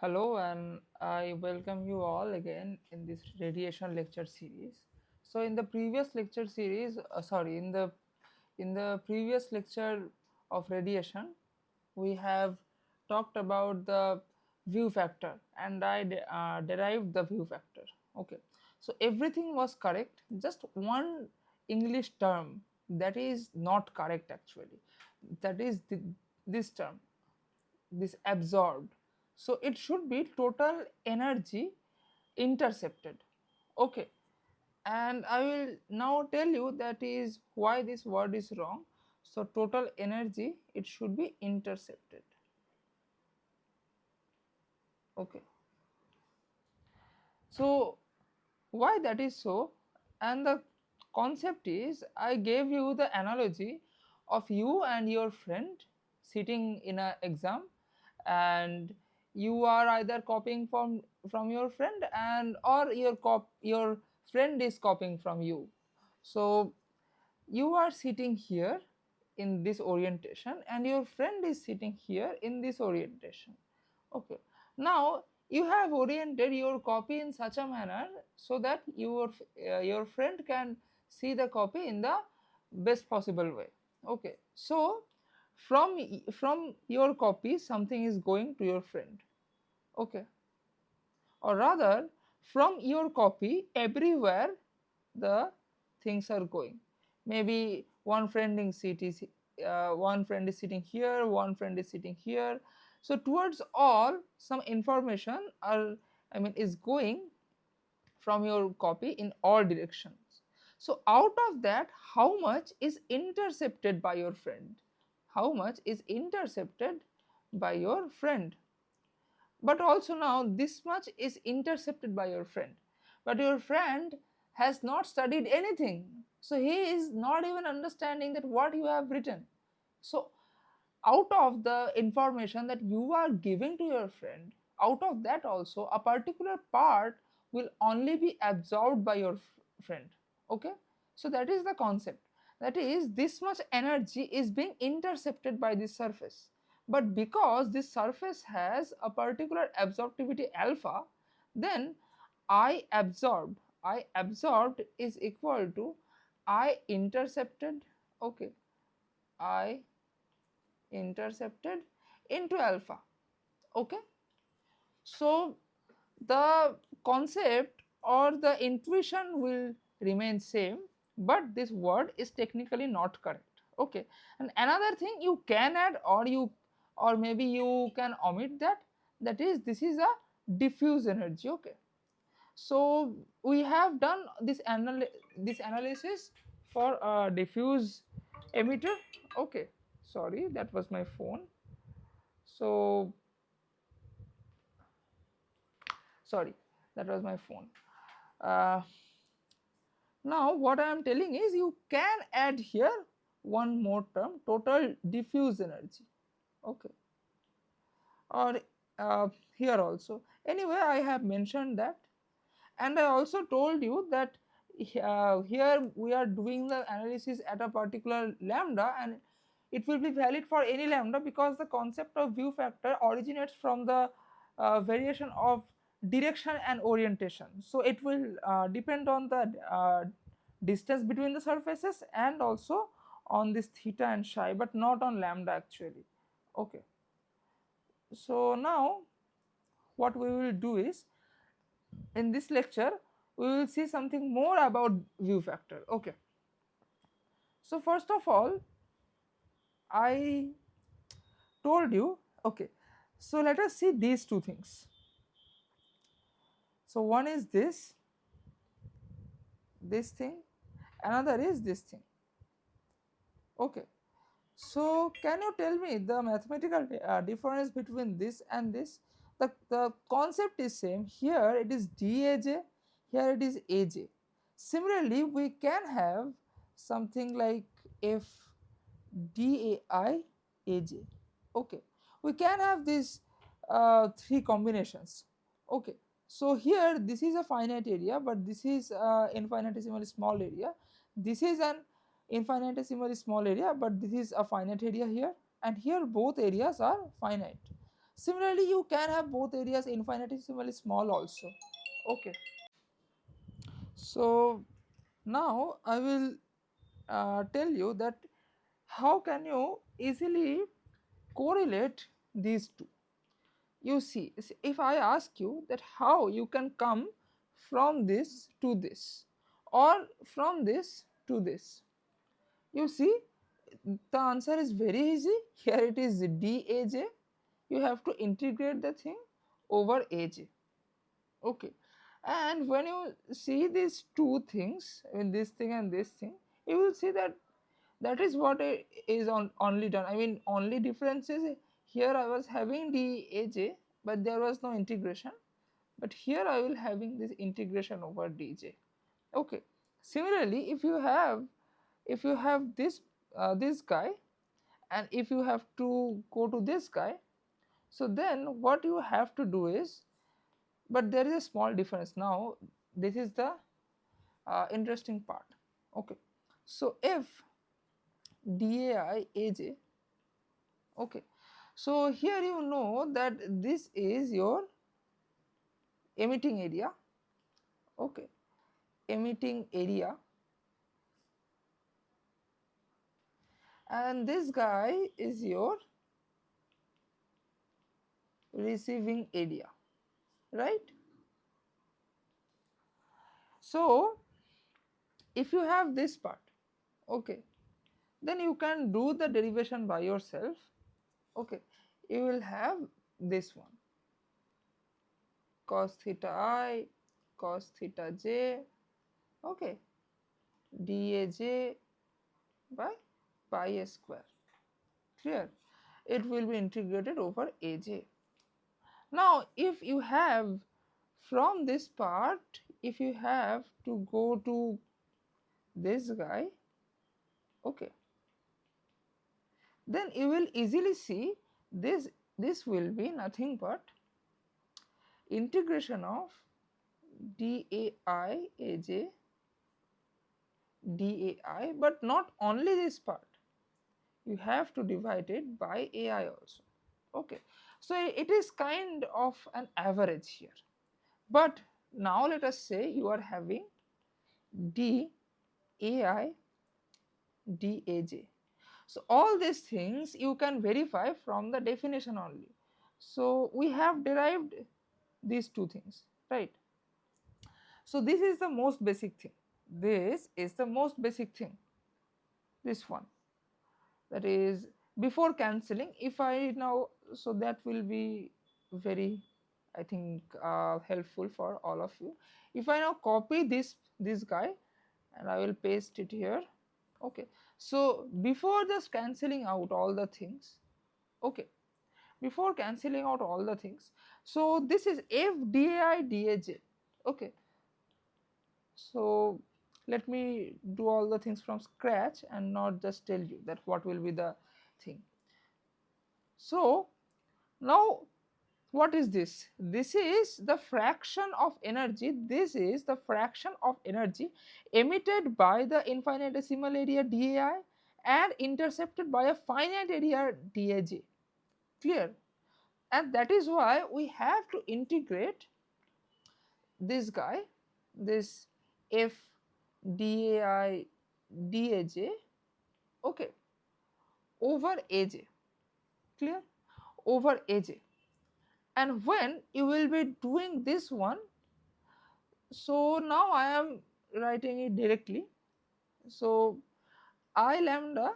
Hello, and I welcome you all again in this radiation lecture series. So, in the previous lecture series, in the previous lecture of radiation, we have talked about the view factor, and I derived the view factor. Okay, so everything was correct. Just one English term that is not correct actually. That is this term, this absorbed. So it should be total energy intercepted. Okay, and I will now tell you that is why this word is wrong. So total energy, it should be intercepted. Okay, so why that is so? And the concept is, I gave you the analogy of you and your friend sitting in an exam, and you are either copying from your friend, and or your friend is copying from you. So you are sitting here in this orientation, and your friend is sitting here in this orientation. Okay, now you have oriented your copy in such a manner so that your friend can see the copy in the best possible way. Okay, so from your copy something is going to your friend. Okay, or rather, from your copy everywhere the things are going. Maybe one friend is sitting here, one friend is sitting here. So towards all, some information are, is going from your copy in all directions. So out of that, how much is intercepted by your friend? How much is intercepted by your friend? But also now this much is intercepted by your friend, but your friend has not studied anything, so he is not even understanding that what you have written. So out of the information that you are giving to your friend, out of that also a particular part will only be absorbed by your friend. Okay, so that is the concept. That is, this much energy is being intercepted by this surface, but because this surface has a particular absorptivity alpha, then I absorbed is equal to I intercepted. Okay, I intercepted into alpha. Okay, so the concept or the intuition will remain same, but this word is technically not correct. Okay, and another thing you can add, or maybe you can omit that, that is, this is a diffuse energy. Okay, so we have done this analysis for a diffuse emitter. Okay, sorry, that was my phone. So sorry, that was my phone. uh, Now what I am telling is, you can add here one more term, total diffuse energy. Okay, or here also, anyway I have mentioned that. And I also told you that here we are doing the analysis at a particular lambda, and it will be valid for any lambda, because the concept of view factor originates from the variation of direction and orientation. So it will depend on the distance between the surfaces, and also on this theta and psi, but not on lambda actually. Okay, so now what we will do is, in this lecture we will see something more about view factor. Okay, so first of all, I told you. Okay, so let us see these two things. So one is this thing, another is this thing. Okay, so can you tell me the mathematical difference between this and this? The concept is same. Here it is dAj, here it is Aj. Similarly, we can have something like f dAi Aj. Okay, we can have these three combinations. Okay, so here this is a finite area, but this is infinitesimally small area. This is an infinitesimally small area, but this is a finite area here, and here both areas are finite. Similarly, you can have both areas infinitesimally small also. Okay. So now I will tell you that how can you easily correlate these two. You see, if I ask you that how you can come from this to this or from this to this, you see the answer is very easy. Here it is dAj, you have to integrate the thing over Aj. Okay, and when you see these two things, I mean this thing and this thing, you will see that that is what is only done. I mean only difference is here I was having dAj but there was no integration, but here I will having this integration over dj. Okay, similarly if you have this guy and if you have to go to this guy, so then what you have to do is, but there is a small difference. Now this is the interesting part. Okay, so if dAi aj, okay, so here you know that this is your emitting area. Okay, emitting area, and this guy is your receiving area, right? So if you have this part, okay, then you can do the derivation by yourself. Okay, you will have this one cos theta I cos theta j, okay, dAj by pi square. Clear? It will be integrated over Aj. Now if you have from this part, if you have to go to this guy, okay, then you will easily see this will be nothing but integration of dAi aj dAi, but not only this part, you have to divide it by ai also. Okay, so it is kind of an average here. But now let us say you are having dAi dAj. So all these things you can verify from the definition only. So we have derived these two things, right? So this is the most basic thing. This is the most basic thing. This one, that is before cancelling. If I now, so that will be very, I think, helpful for all of you. If I now copy this guy and I will paste it here. Okay, so before just cancelling out all the things, okay, before cancelling out all the things, so this is f dAi dAj. Okay, so let me do all the things from scratch and not just tell you that what will be the thing. So now what is this? This is the fraction of energy, this is the fraction of energy emitted by the infinitesimal area dAi and intercepted by a finite area dAj. Clear? And that is why we have to integrate this guy, this f dAi dAj, okay, over Aj. Clear? Over Aj. And when you will be doing this one, so now I am writing it directly. So I lambda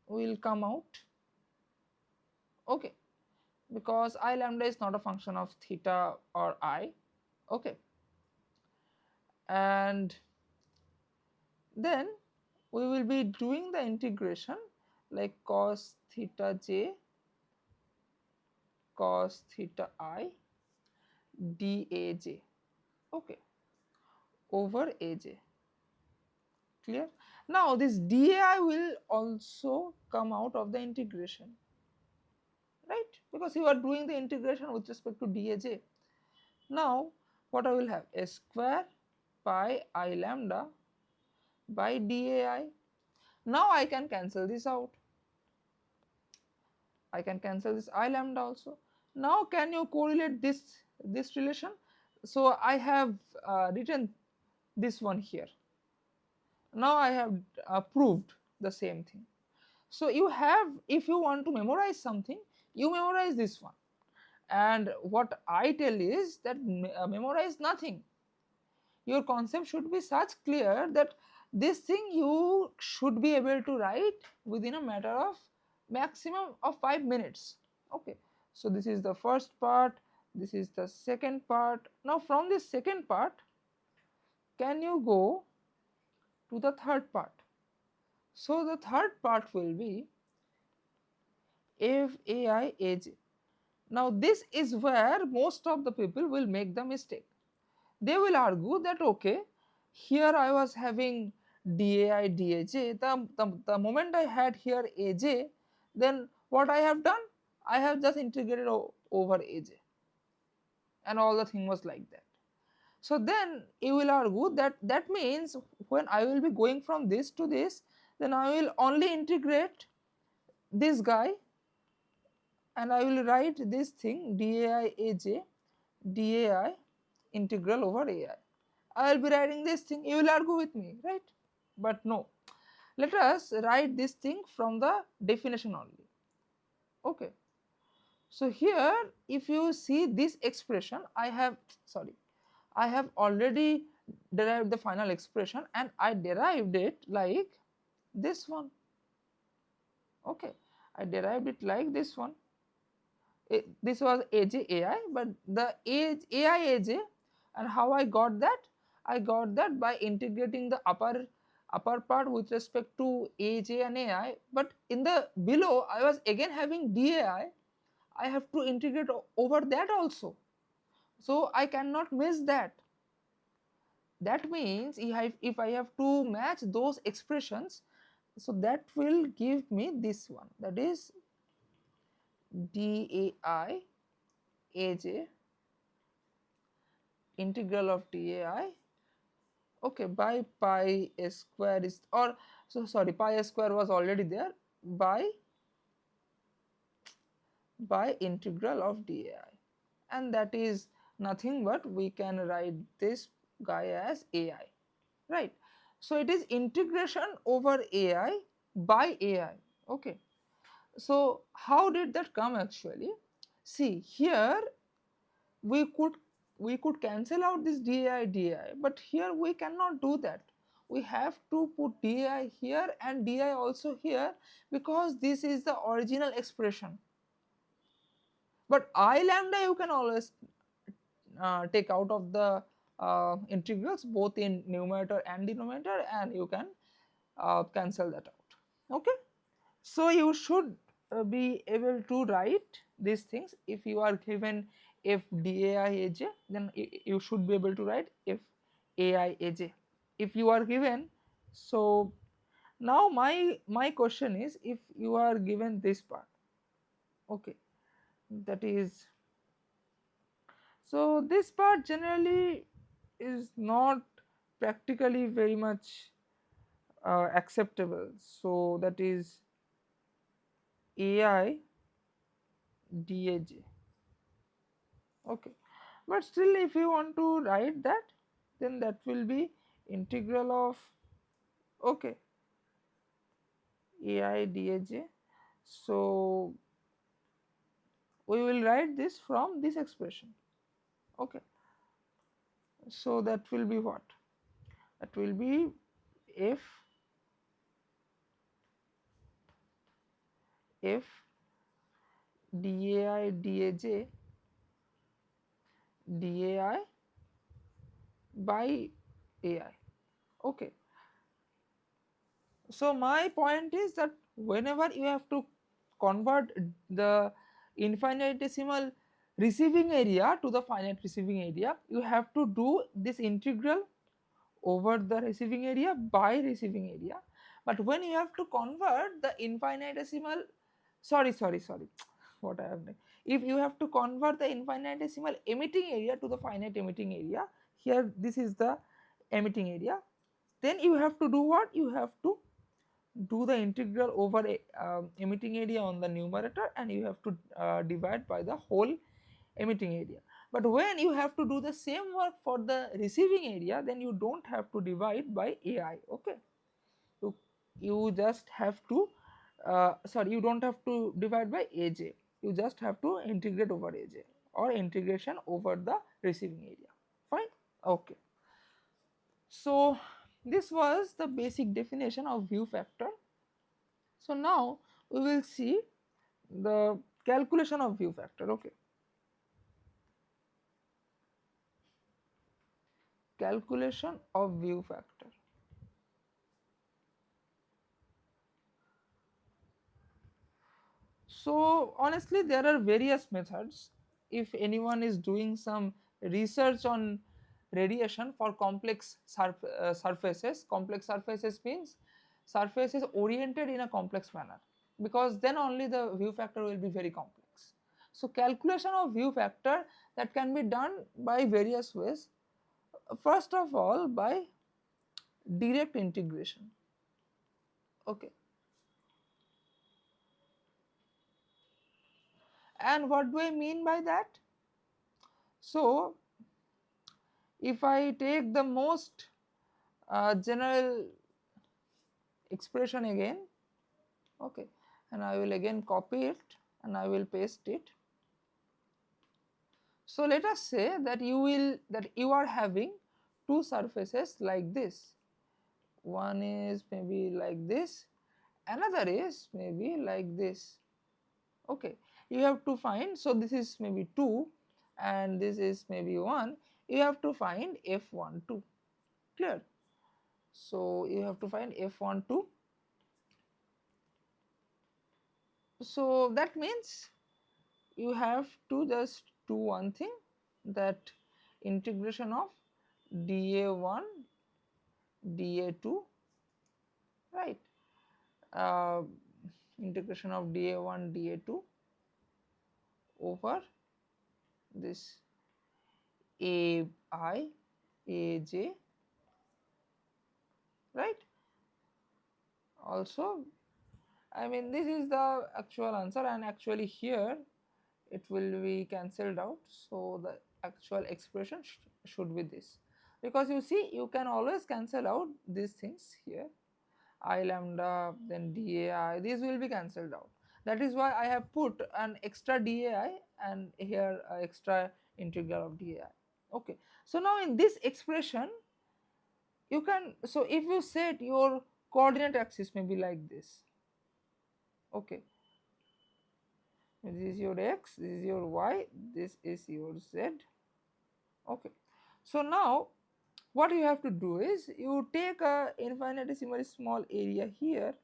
will come out, okay, because I lambda is not a function of theta or I, okay, and then we will be doing the integration like cos theta j cos theta I dAj, okay, over Aj. Clear? Now this dAi will also come out of the integration, right, because you are doing the integration with respect to dAj. Now what I will have, a square pi I lambda by dAi. Now I can cancel this out, I can cancel this I lambda also. Now can you correlate this relation? So I have written this one here. Now I have proved the same thing. So you have, if you want to memorize something, you memorize this one. And what I tell is that memorize nothing. Your concept should be such clear that this thing you should be able to write within a matter of maximum of 5 minutes. Okay, so this is the first part, this is the second part. Now from this second part, can you go to the third part? So the third part will be if AI age. Now this is where most of the people will make the mistake. They will argue that okay, here I was having DAI, DAJ, the moment I had here AJ, then what I have done? I have just integrated over AJ, and all the thing was like that. So then you will argue that that means when I will be going from this to this, then I will only integrate this guy and I will write this thing DAI AJ, DAI integral over AI. I will be writing this thing, you will argue with me, right? But no, let us write this thing from the definition only. Okay, so here if you see this expression, I have already derived the final expression and I derived it like this one. Okay, I derived it like this one. This was AJ AI, but the AI AJ, and how I got that? I got that by integrating the upper part with respect to AJ and AI, but in the below I was again having DAI. I have to integrate over that also, so I cannot miss that. That means if I have to match those expressions, so that will give me this one, that is DAI AJ integral of DAI, okay, by pi square is, or so sorry, pi square was already there, by integral of DAI, and that is nothing but we can write this guy as AI, right? So it is integration over AI by AI. Okay, so how did that come actually? See here, we could cancel out this DI, but here we cannot do that. We have to put DI here and DI also here, because this is the original expression. But I lambda you can always take out of the integrals both in numerator and denominator, and you can cancel that out. Okay, so you should be able to write these things. If you are given if DAIAJ, then you should be able to write if AIAJ. If you are given, so now my question is, if you are given this part, okay, that is, so this part generally is not practically very much acceptable. So that is AI DAJ. Okay, but still if you want to write that, then that will be integral of, okay, AI DAJ. So we will write this from this expression. Okay, so that will be what? That will be if DAI DAJ DAI by AI. Okay, so my point is that whenever you have to convert the infinitesimal receiving area to the finite receiving area, you have to do this integral over the receiving area by receiving area. But when you have to convert the infinitesimal, sorry what I have done, if you have to convert the infinitesimal emitting area to the finite emitting area, here this is the emitting area, then you have to do what? You have to do the integral over a, emitting area on the numerator, and you have to divide by the whole emitting area. But when you have to do the same work for the receiving area, then you do not have to divide by AI. Okay, you, you just have to sorry, you do not have to divide by AJ, you just have to integrate over AJ, or integration over the receiving area. Fine. Okay, so this was the basic definition of view factor. So now we will see the calculation of view factor. Okay, calculation of view factor. So honestly, there are various methods. If anyone is doing some research on radiation for complex surfaces, complex surfaces means surfaces oriented in a complex manner, because then only the view factor will be very complex. So calculation of view factor, that can be done by various ways. First of all, by direct integration. Okay, and what do I mean by that? So if I take the most general expression again, okay, and I will again copy it and I will paste it. So let us say that you are having two surfaces like this. One is maybe like this, another is maybe like this. Okay, you have to find, so this is maybe 2 and this is maybe 1, you have to find F12. Clear? So you have to find F12. So that means you have to just do one thing, that integration of dA1 dA2, right, uh, integration of dA1 dA2 over this AI AJ, right. Also, I mean, this is the actual answer, and actually here it will be cancelled out. So the actual expression should be this, because you see you can always cancel out these things here, I lambda, then dai, these will be cancelled out. That is why I have put an extra dai and here extra integral of dai. Okay, so now in this expression you can, so if you set your coordinate axis maybe like this, okay, this is your x, this is your y, this is your z. Okay, so now what you have to do is you take a infinitesimally small area here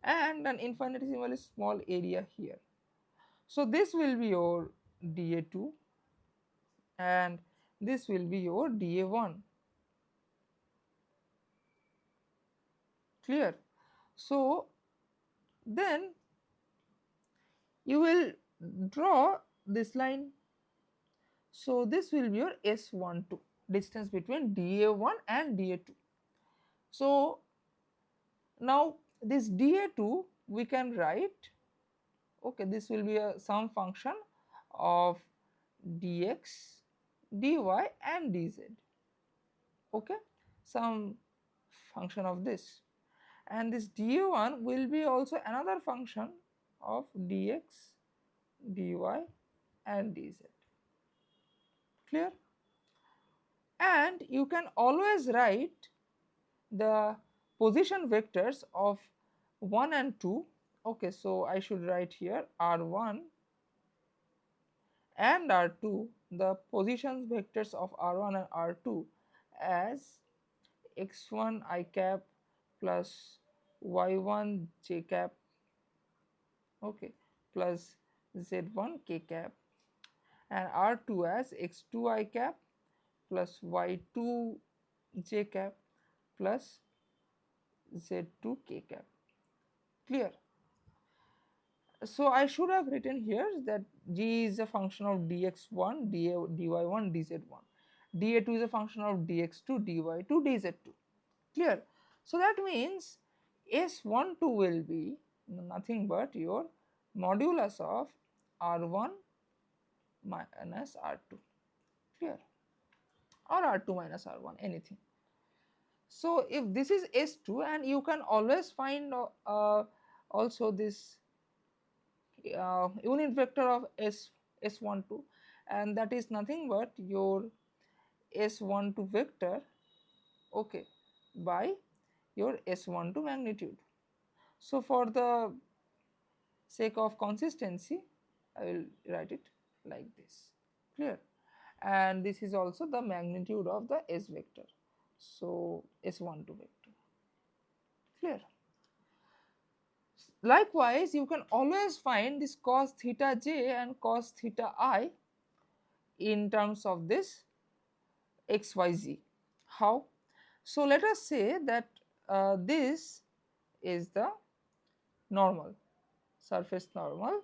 and an infinitesimally small area here. So this will be your dA2 and this will be your dA1. Clear? So then you will draw this line. So this will be your S12, distance between dA1 and dA2. So now this dA2 we can write, okay, this will be some function of dx, dy and dz, okay, some function of this, and this dA1 will be also another function of dx, dy and dz. Clear? And you can always write the position vectors of 1 and 2. Okay, so I should write here r1 and r2, the position vectors of r1 and r2 as x1 I cap plus y1 j cap, okay, plus z1 k cap, and r2 as x2 I cap plus y2 j cap plus z2 k cap. Clear? So I should have written here that g is a function of dx1 dy1 dz1, da2 is a function of dx2 dy2 dz2. Clear? So that means S12 will be nothing but your modulus of R1 minus R2, clear, or R2 minus R1, anything. So if this is S2, and you can always find also this unit vector of S12, and that is nothing but your S12 vector, okay, by your S12 magnitude. So for the sake of consistency, I will write it like this, clear, and this is also the magnitude of the S vector, so S12 vector, clear. Likewise, you can always find this cos theta j and cos theta I in terms of this xyz. How? So let us say that this is the normal, surface normal.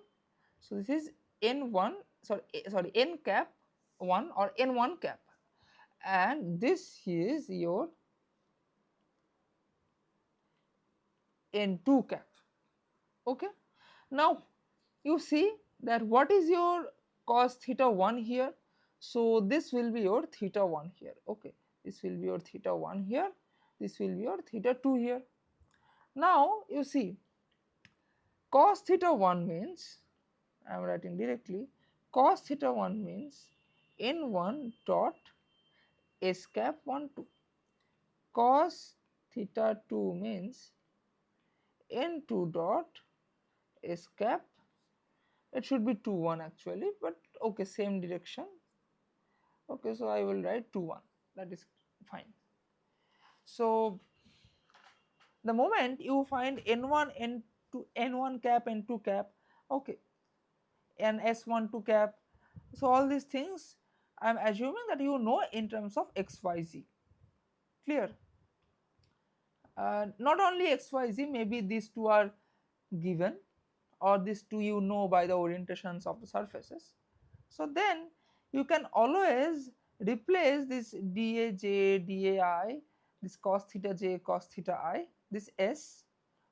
So this is n1, sorry n cap 1 or n1 cap, and this is your n2 cap. Okay. Now you see that what is your cos theta 1 here. So this will be your theta 1 here. Okay, this will be your theta 1 here, this will be your theta 2 here. Now you see cos theta 1 means, I am writing directly, cos theta 1 means n1 dot s cap 1 2, cos theta 2 means n2 dot s cap, it should be 2 1 actually, but okay, same direction. Okay, so I will write 2 1, that is fine. So the moment you find n1 n2 n1 cap n2 cap, okay, and s12 cap, so all these things I am assuming that you know in terms of xyz, clear. Not only xyz, maybe these two are given, or these two you know by the orientations of the surfaces. So then you can always replace this daj dai, this cos theta j cos theta I, this s,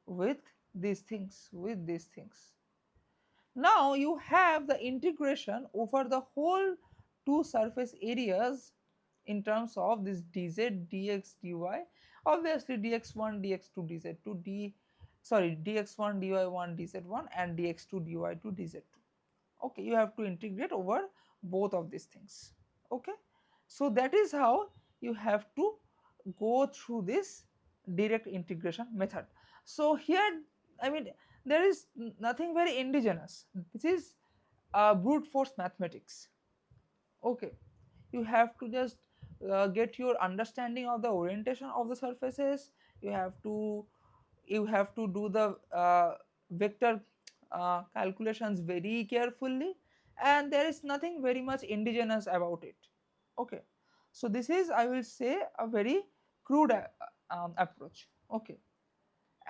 with these things, with these things. Now you have the integration over the whole two surface areas in terms of this dz dx dy, obviously dx1 dx2 dz2 dx1 dy1 dz1 and dx2 dy2 dz2. Okay, you have to integrate over both of these things. Okay, so that is how you have to go through this direct integration method. So here, I mean, there is nothing very indigenous, this is brute force mathematics. Okay, you have to just get your understanding of the orientation of the surfaces, you have to do the vector calculations very carefully, and there is nothing very much indigenous about it. Okay, so this is, I will say, a very crude approach. Okay,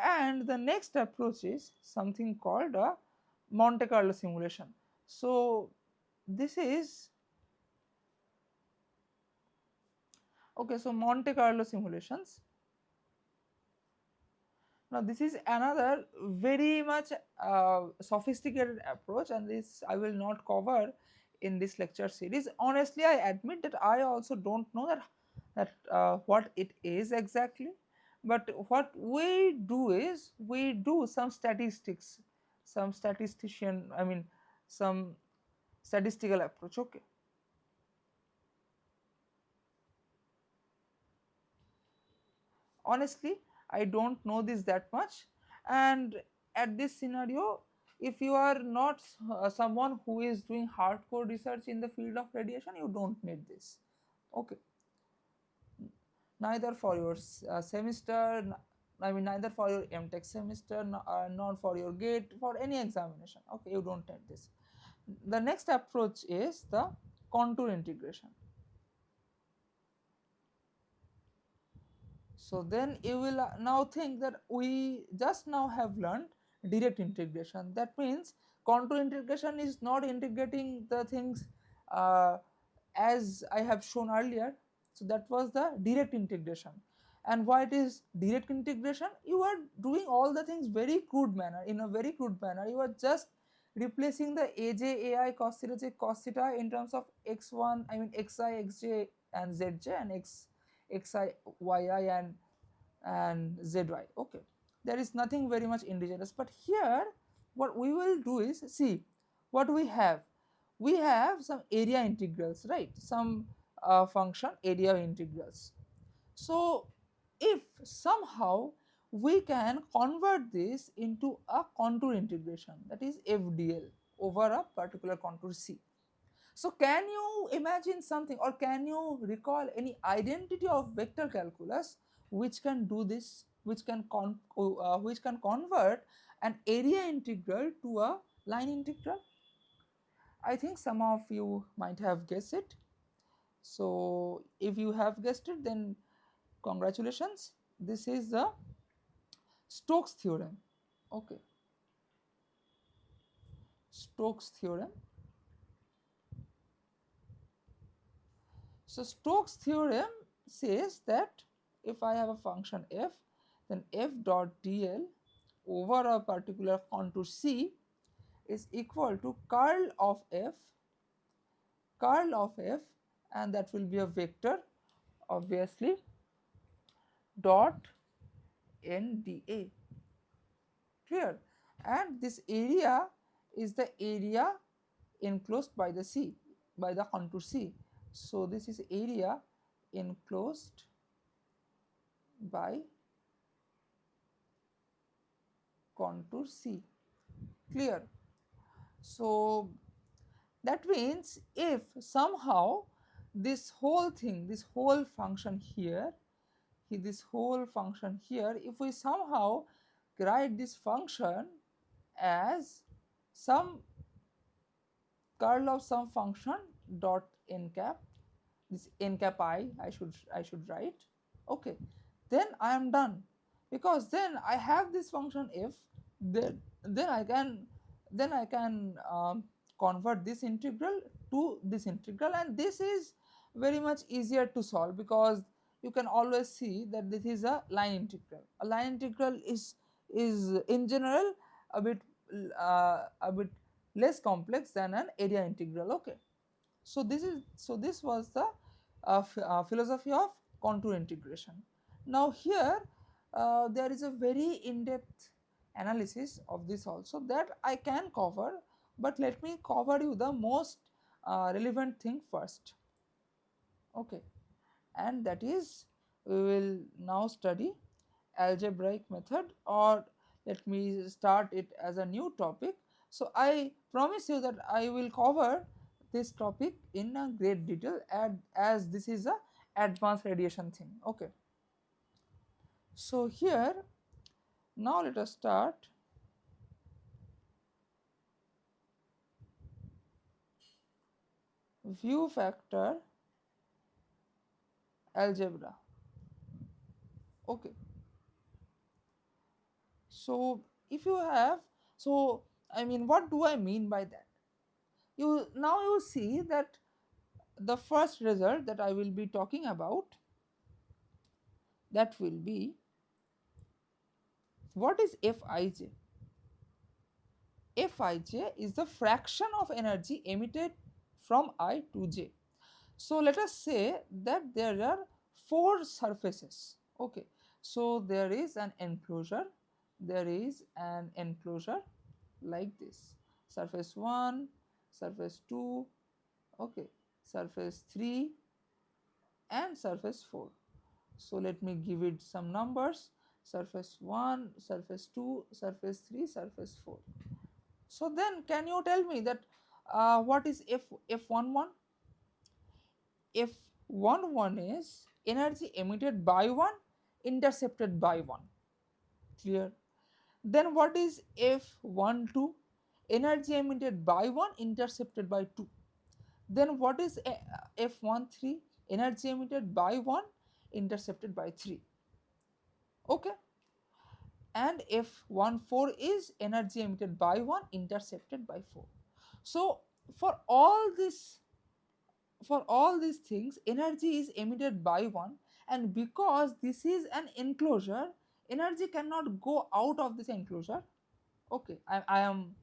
and the next approach is something called a Monte Carlo simulation. So this is, okay, so Monte Carlo simulations. Now this is another very much sophisticated approach, and this I will not cover in this lecture series. Honestly, I admit that I also don't know that what it is exactly, but what we do is we do some statistics, some statistician, I mean some statistical approach. Okay, honestly I don't know this that much, and at this scenario, if you are not someone who is doing hardcore research in the field of radiation, you don't need this. Okay, neither for your semester, I mean neither for your M.Tech semester, nor for your gate, for any examination. Okay, you don't need this. The next approach is the contour integration. So then you will now think that we just now have learned direct integration. That means contour integration is not integrating the things as I have shown earlier. So that was the direct integration. And why it is direct integration? You are doing all the things very crude manner, in a very crude manner. You are just replacing the aj ai cos theta j cos theta in terms of x1, I mean xi xj and zj, and xi yi and zy. Okay, there is nothing very much indigenous, but here what we will do is, see what we have. We have some area integrals, right? Some function area integrals. So if somehow we can convert this into a contour integration, that is FDL, over a particular contour C. So can you imagine something, or can you recall any identity of vector calculus which can do this, which can convert an area integral to a line integral? I think some of you might have guessed it. So if you have guessed it, then congratulations. This is the Stokes theorem. Okay, Stokes theorem. So Stokes theorem says that if I have a function f, then f dot dl over a particular contour C is equal to curl of f, and that will be a vector, obviously, dot nda. Clear? And this area is the area enclosed by the C, by the contour C. So this is area enclosed by contour C. Clear? So that means if somehow this whole thing, this whole function here, if we somehow write this function as some curl of some function dot n cap, this n cap I should write. Okay, then I am done, because then I have this function f, then I can convert this integral to this integral, and this is very much easier to solve, because you can always see that this is a line integral. A line integral is in general a bit less complex than an area integral. Okay, so this was the philosophy of contour integration. Now here there is a very in-depth analysis of this also that I can cover, but let me cover you the most relevant thing first. Okay, and that is, we will now study algebraic method, or let me start it as a new topic. So I promise you that I will cover this topic in a great detail, as this is a advanced radiation thing. Okay, so here now let us start. View factor algebra. Okay, so if you have, so I mean, what do I mean by that? You now you see that the first result that I will be talking about, that will be, what is Fij? Fij is the fraction of energy emitted from I to j. So let us say that there are 4 surfaces. Okay, so there is an enclosure, like this: surface 1, surface 2, okay, surface 3 and surface 4. So let me give it some numbers: surface 1, surface 2, surface 3, surface 4. So then can you tell me that what is F11? F11 is energy emitted by 1, intercepted by 1. Clear? Then what is F12? Energy emitted by 1, intercepted by 2. Then what is F13? Energy emitted by 1, intercepted by 3. Okay, and F14 is energy emitted by 1, intercepted by 4. So for all these things, energy is emitted by 1, and because this is an enclosure, energy cannot go out of this enclosure. Okay, I am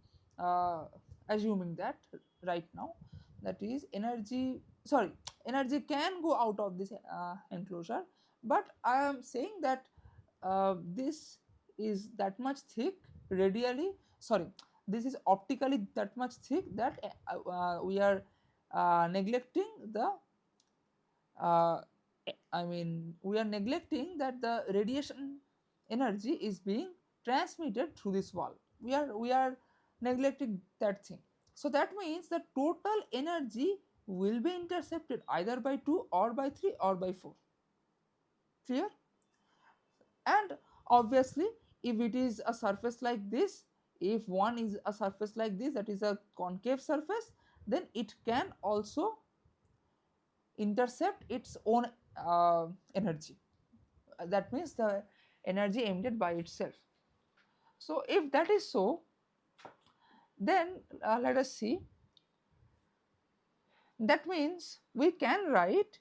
assuming that right now, that is energy, sorry, energy can go out of this enclosure, but I am saying that this is that much thick radially, sorry, this is optically that much thick that we are neglecting the uh, I mean we are neglecting that the radiation energy is being transmitted through this wall. We are neglecting that thing. So that means the total energy will be intercepted either by 2 or by 3 or by 4. Clear? And obviously, if it is a surface like this, if one is a surface like this, that is a concave surface, then it can also intercept its own energy. That means the energy emitted by itself. So if that is so, then let us see, that means we can write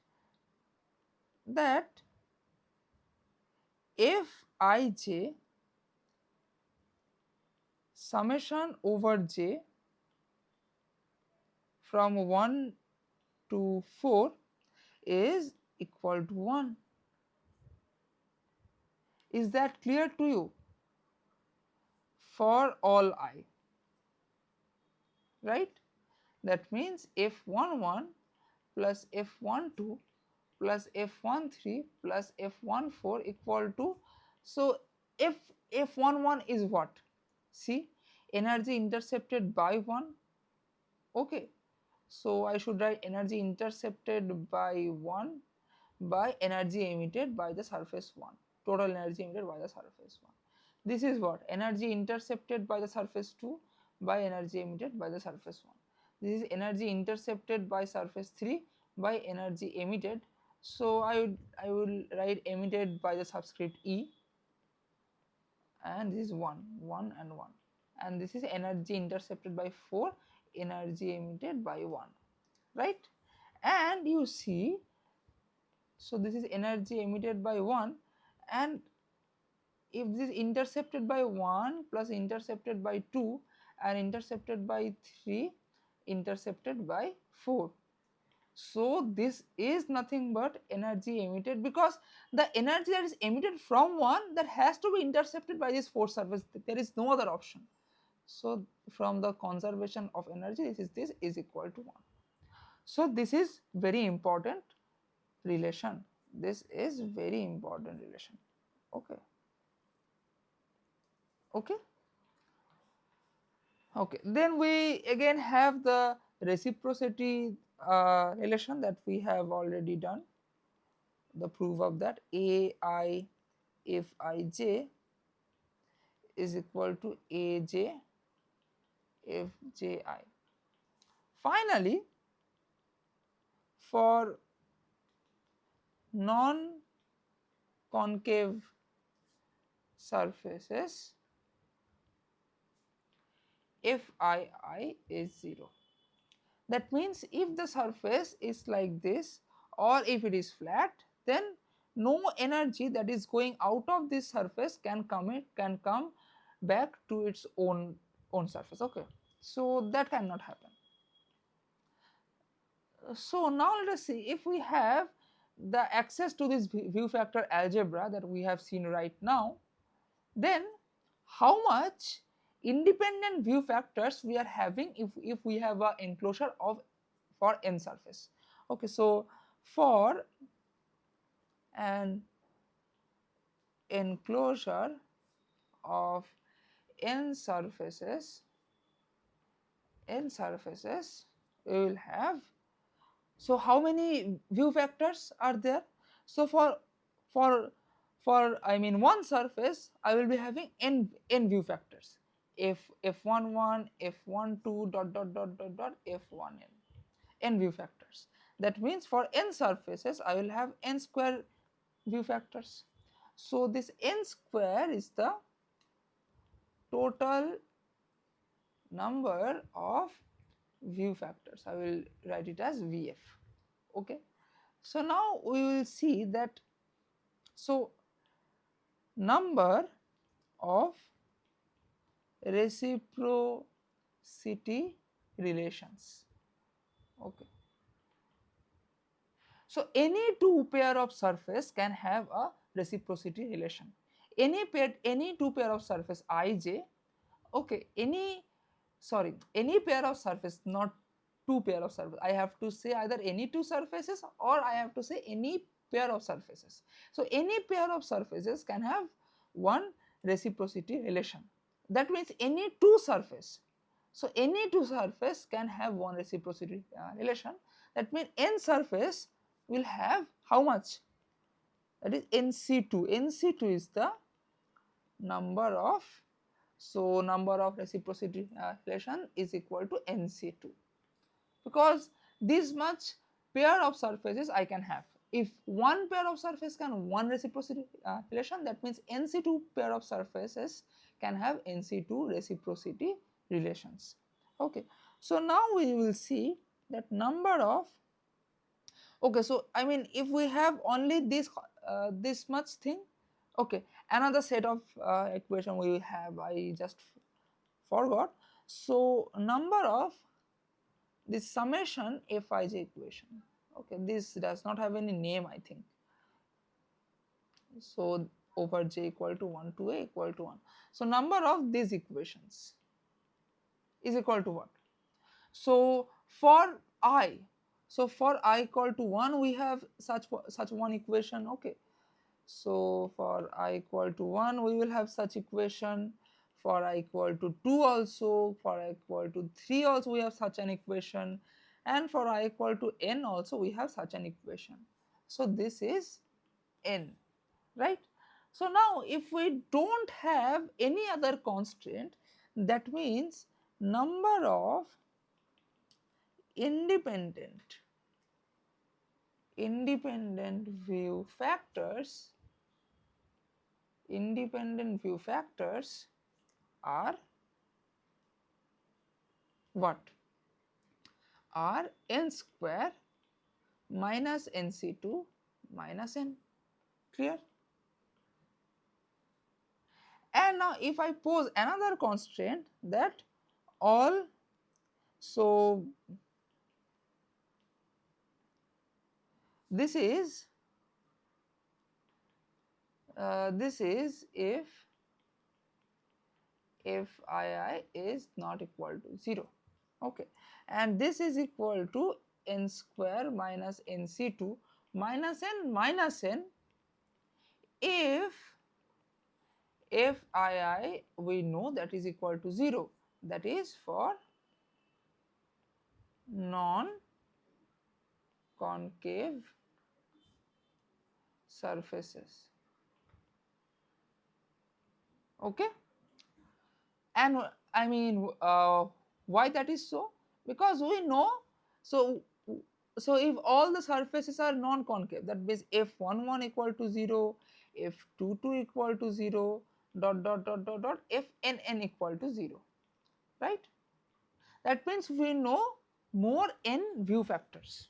that Fij summation over j from 1 to 4 is equal to 1. Is that clear to you? For all I, right? That means F11 plus F12 plus F13 plus F14 equal to, so if F11 is what? See, energy intercepted by 1. Okay, so I should write energy intercepted by 1 by energy emitted by the surface 1, total energy emitted by the surface 1. This is what? Energy intercepted by the surface 2 by energy emitted by the surface 1. This is energy intercepted by surface 3 by energy emitted. So I will write emitted by the subscript E, and this is 1 and 1, and this is energy intercepted by 4, energy emitted by 1, right? And you see, so this is energy emitted by 1, and if this is intercepted by 1 plus intercepted by 2 and intercepted by 3 intercepted by 4, so this is nothing but energy emitted, because the energy that is emitted from 1, that has to be intercepted by this 4 surface, there is no other option. So from the conservation of energy, this is equal to 1. So this is very important relation, this is very important relation. Okay, okay, okay. Then we again have the reciprocity relation that we have already done, the proof of that. AI if ij is equal to aj if ji. Finally, for non concave surfaces, Fii is 0. That means if the surface is like this or if it is flat, then no energy that is going out of this surface can come back to its own surface. Okay, so that cannot happen. So now let us see, if we have the access to this view factor algebra that we have seen right now, then how much independent view factors we are having if we have a enclosure of for n surface. Okay, so for an enclosure of n surfaces we will have, so how many view factors are there? So for I mean one surface, I will be having n view factors, f11, f12 dot f1n, n view factors. That means for n surfaces I will have n square view factors. So this n square is the total number of view factors. I will write it as Vf. Okay, so now we will see that So number of reciprocity relations. Okay. So any two pair of surface can have a reciprocity relation. Any two pair of surface ij, okay, any pair of surface, not two pair of surface. I have to say either any two surfaces or I have to say any pair of surfaces. So any pair of surfaces can have one reciprocity relation. That means any two surface. So any two surface can have one reciprocity relation. That means n surface will have how much? That is nc2. nc2 is the number of, so number of reciprocity relation is equal to nc2, because this much pair of surfaces I can have. If one pair of surface can one reciprocity relation, that means nc2 pair of surfaces can have nc2 reciprocity relations. Okay, so now we will see that number of, okay, so I mean if we have only this much thing, okay, another set of equation we will have, I just forgot. So number of this summation Fij equation, okay, this does not have any name, I think. So over j equal to 1 to a equal to 1. So number of these equations is equal to what? So for I, so for I equal to 1 we have such one equation, okay. So for I equal to 1 we will have such equation, for I equal to 2 also, for I equal to 3 also we have such an equation, and for I equal to n also we have such an equation. So this is n, right? So now if we don't have any other constraint, that means number of independent view factors are what? Are n square minus nc2 minus n. Clear? And now if I pose another constraint, that all, so this is if ii is not equal to 0, okay, and this is equal to n square minus nc2 minus n if ii we know that is equal to 0, that is for non concave surfaces, okay. And I mean why that is so? Because we know, so if all the surfaces are non-concave, that means f11 equal to 0, f22 equal to 0, dot fnn equal to 0, right? That means we know more n view factors.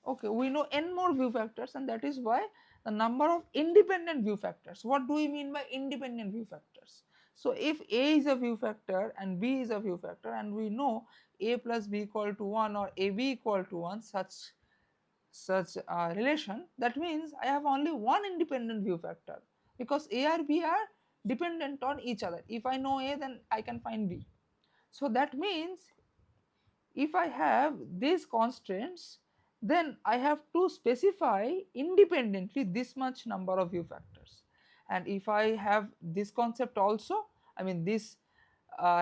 Okay, we know n more view factors, and that is why the number of independent view factors. What do we mean by independent view factors? So if A is a view factor and B is a view factor, and we know A plus B equal to 1 or AB equal to 1, such relation, that means I have only one independent view factor, because A or B are dependent on each other. If I know A, then I can find B. So that means if I have these constraints, then I have to specify independently this much number of view factors. And if I have this concept also, I mean this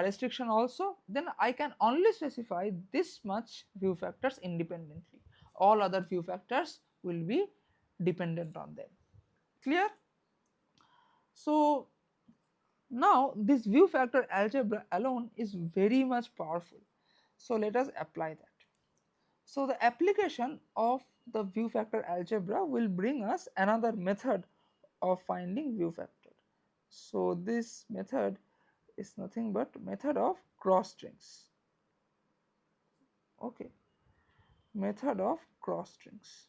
restriction also, then I can only specify this much view factors independently. All other view factors will be dependent on them. Clear? So now this view factor algebra alone is very much powerful. So let us apply that. So the application of the view factor algebra will bring us another method of finding view factor. So this method is nothing but method of cross strings. Okay, method of cross strings.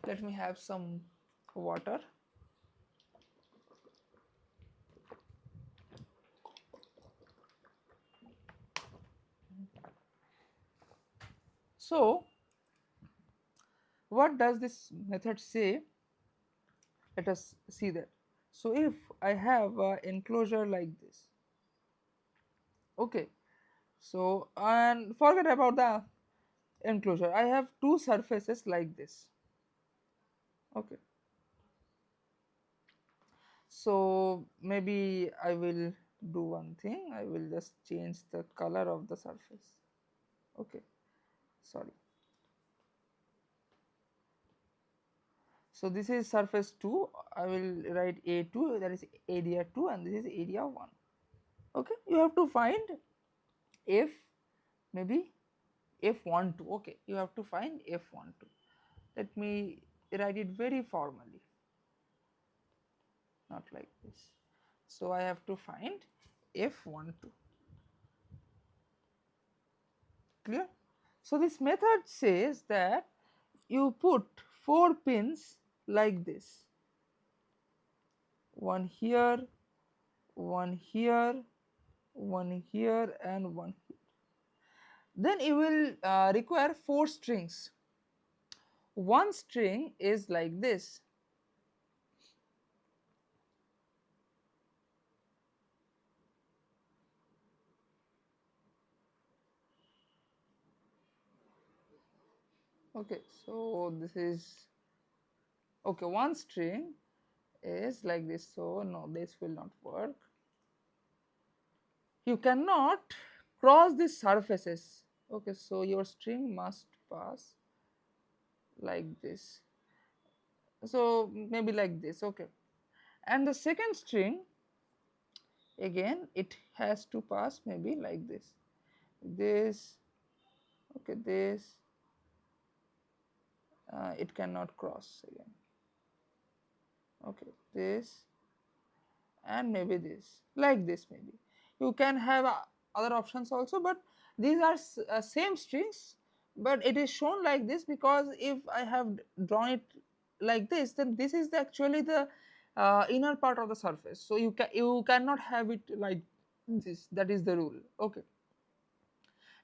Let me have some water. So what does this method say? Let us see that. So if I have an enclosure like this, okay, so and forget about the enclosure, I have two surfaces like this, okay. So maybe I will do one thing, I will just change the color of the surface, okay, sorry. So this is surface 2, I will write A2, that is area 2, and this is area 1, okay. You have to find if maybe F12, okay, you have to find F12. Let me write it very formally, not like this. So I have to find F12, clear? So this method says that you put 4 pins like this, one here, one here, one here, and one here. Then you will require 4 strings. One string is like this, okay. So this is, okay, one string is like this, so no, this will not work. You cannot cross these surfaces, okay, so your string must pass like this, so maybe like this, okay. And the second string, again it has to pass maybe like this, okay, this, it cannot cross again, okay, this, and maybe this, like this. Maybe you can have other options also, but these are same strings, but it is shown like this because if I have drawn it like this, then this is actually the inner part of the surface, so you cannot have it like this, that is the rule, okay.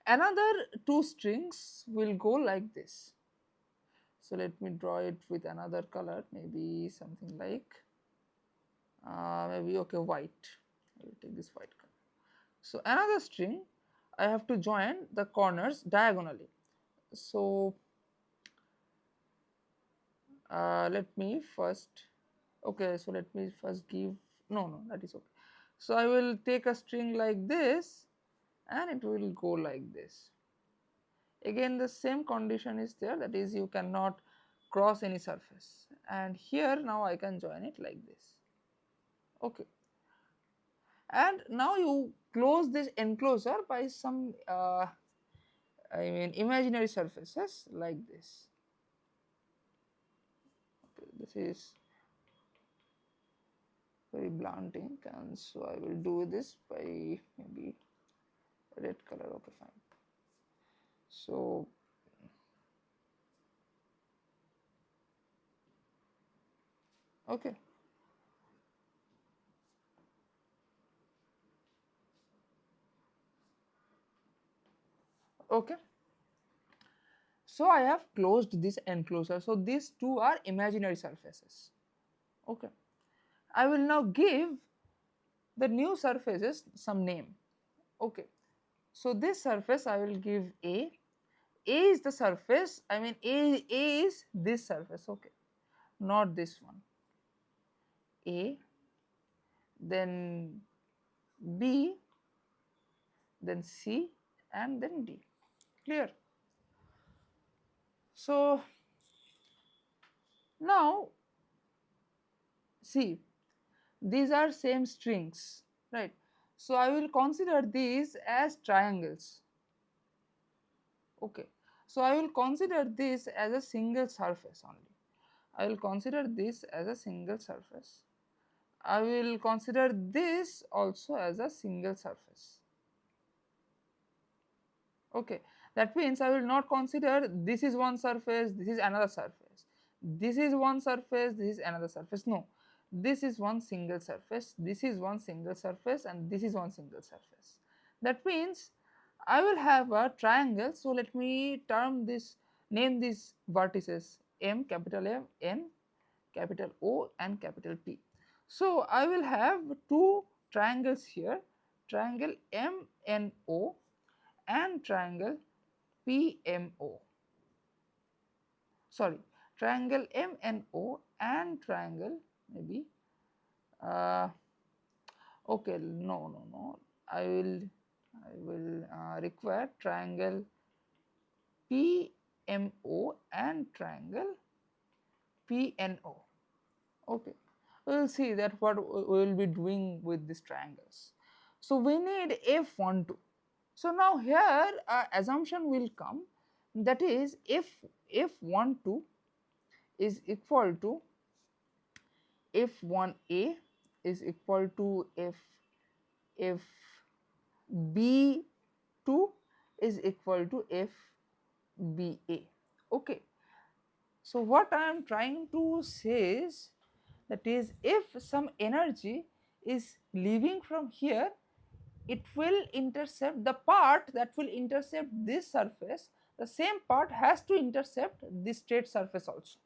Another two strings will go like this, so let me draw it with another color, maybe something like maybe, okay, white. I will take this white color. So another string, I have to join the corners diagonally. So let me first, okay, so let me first give, no, that is okay. So I will take a string like this and it will go like this. Again the same condition is there, that is you cannot cross any surface, and here now I can join it like this, okay. And now you close this enclosure by some I mean imaginary surfaces like this, okay, this is very blunt ink, and so I will do this by maybe red color, okay, fine. So okay, okay, so I have closed this enclosure, so these two are imaginary surfaces, okay. I will now give the new surfaces some name, okay. So this surface I will give A is the surface, I mean A is this surface, okay, not this one, A, then B, then C, and then D, clear. So now see, these are same strings, right? So I will consider these as triangles, okay. So I will consider this as a single surface only, I will consider this as a single surface, I will consider this also as a single surface, okay. That means I will not consider this is one surface, this is another surface, this is one surface, this is another surface. No, this is one single surface, this is one single surface, and this is one single surface. That means I will have a triangle. So let me name these vertices M, capital M, N, capital O, and capital T. So I will have two triangles here, triangle MNO and triangle PMO. Sorry, triangle MNO and triangle maybe okay, no, I will require triangle PMO and triangle PNO. Okay, we will see that what we will be doing with these triangles. So we need F12. So now here assumption will come, that is if F12 is equal to F1A is equal to FB2 is equal to FBA. Okay. So what I am trying to say is, that is, if some energy is leaving from here, it will intercept the part that will intercept this surface, the same part has to intercept this straight surface also.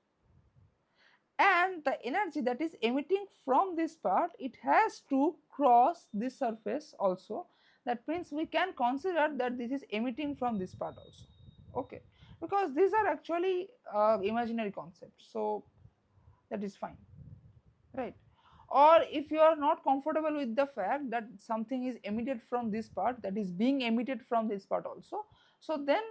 And the energy that is emitting from this part, it has to cross this surface also. That means we can consider that this is emitting from this part also. Okay, because these are actually imaginary concepts, so that is fine, right? Or if you are not comfortable with the fact that something is emitted from this part, that is being emitted from this part also, so then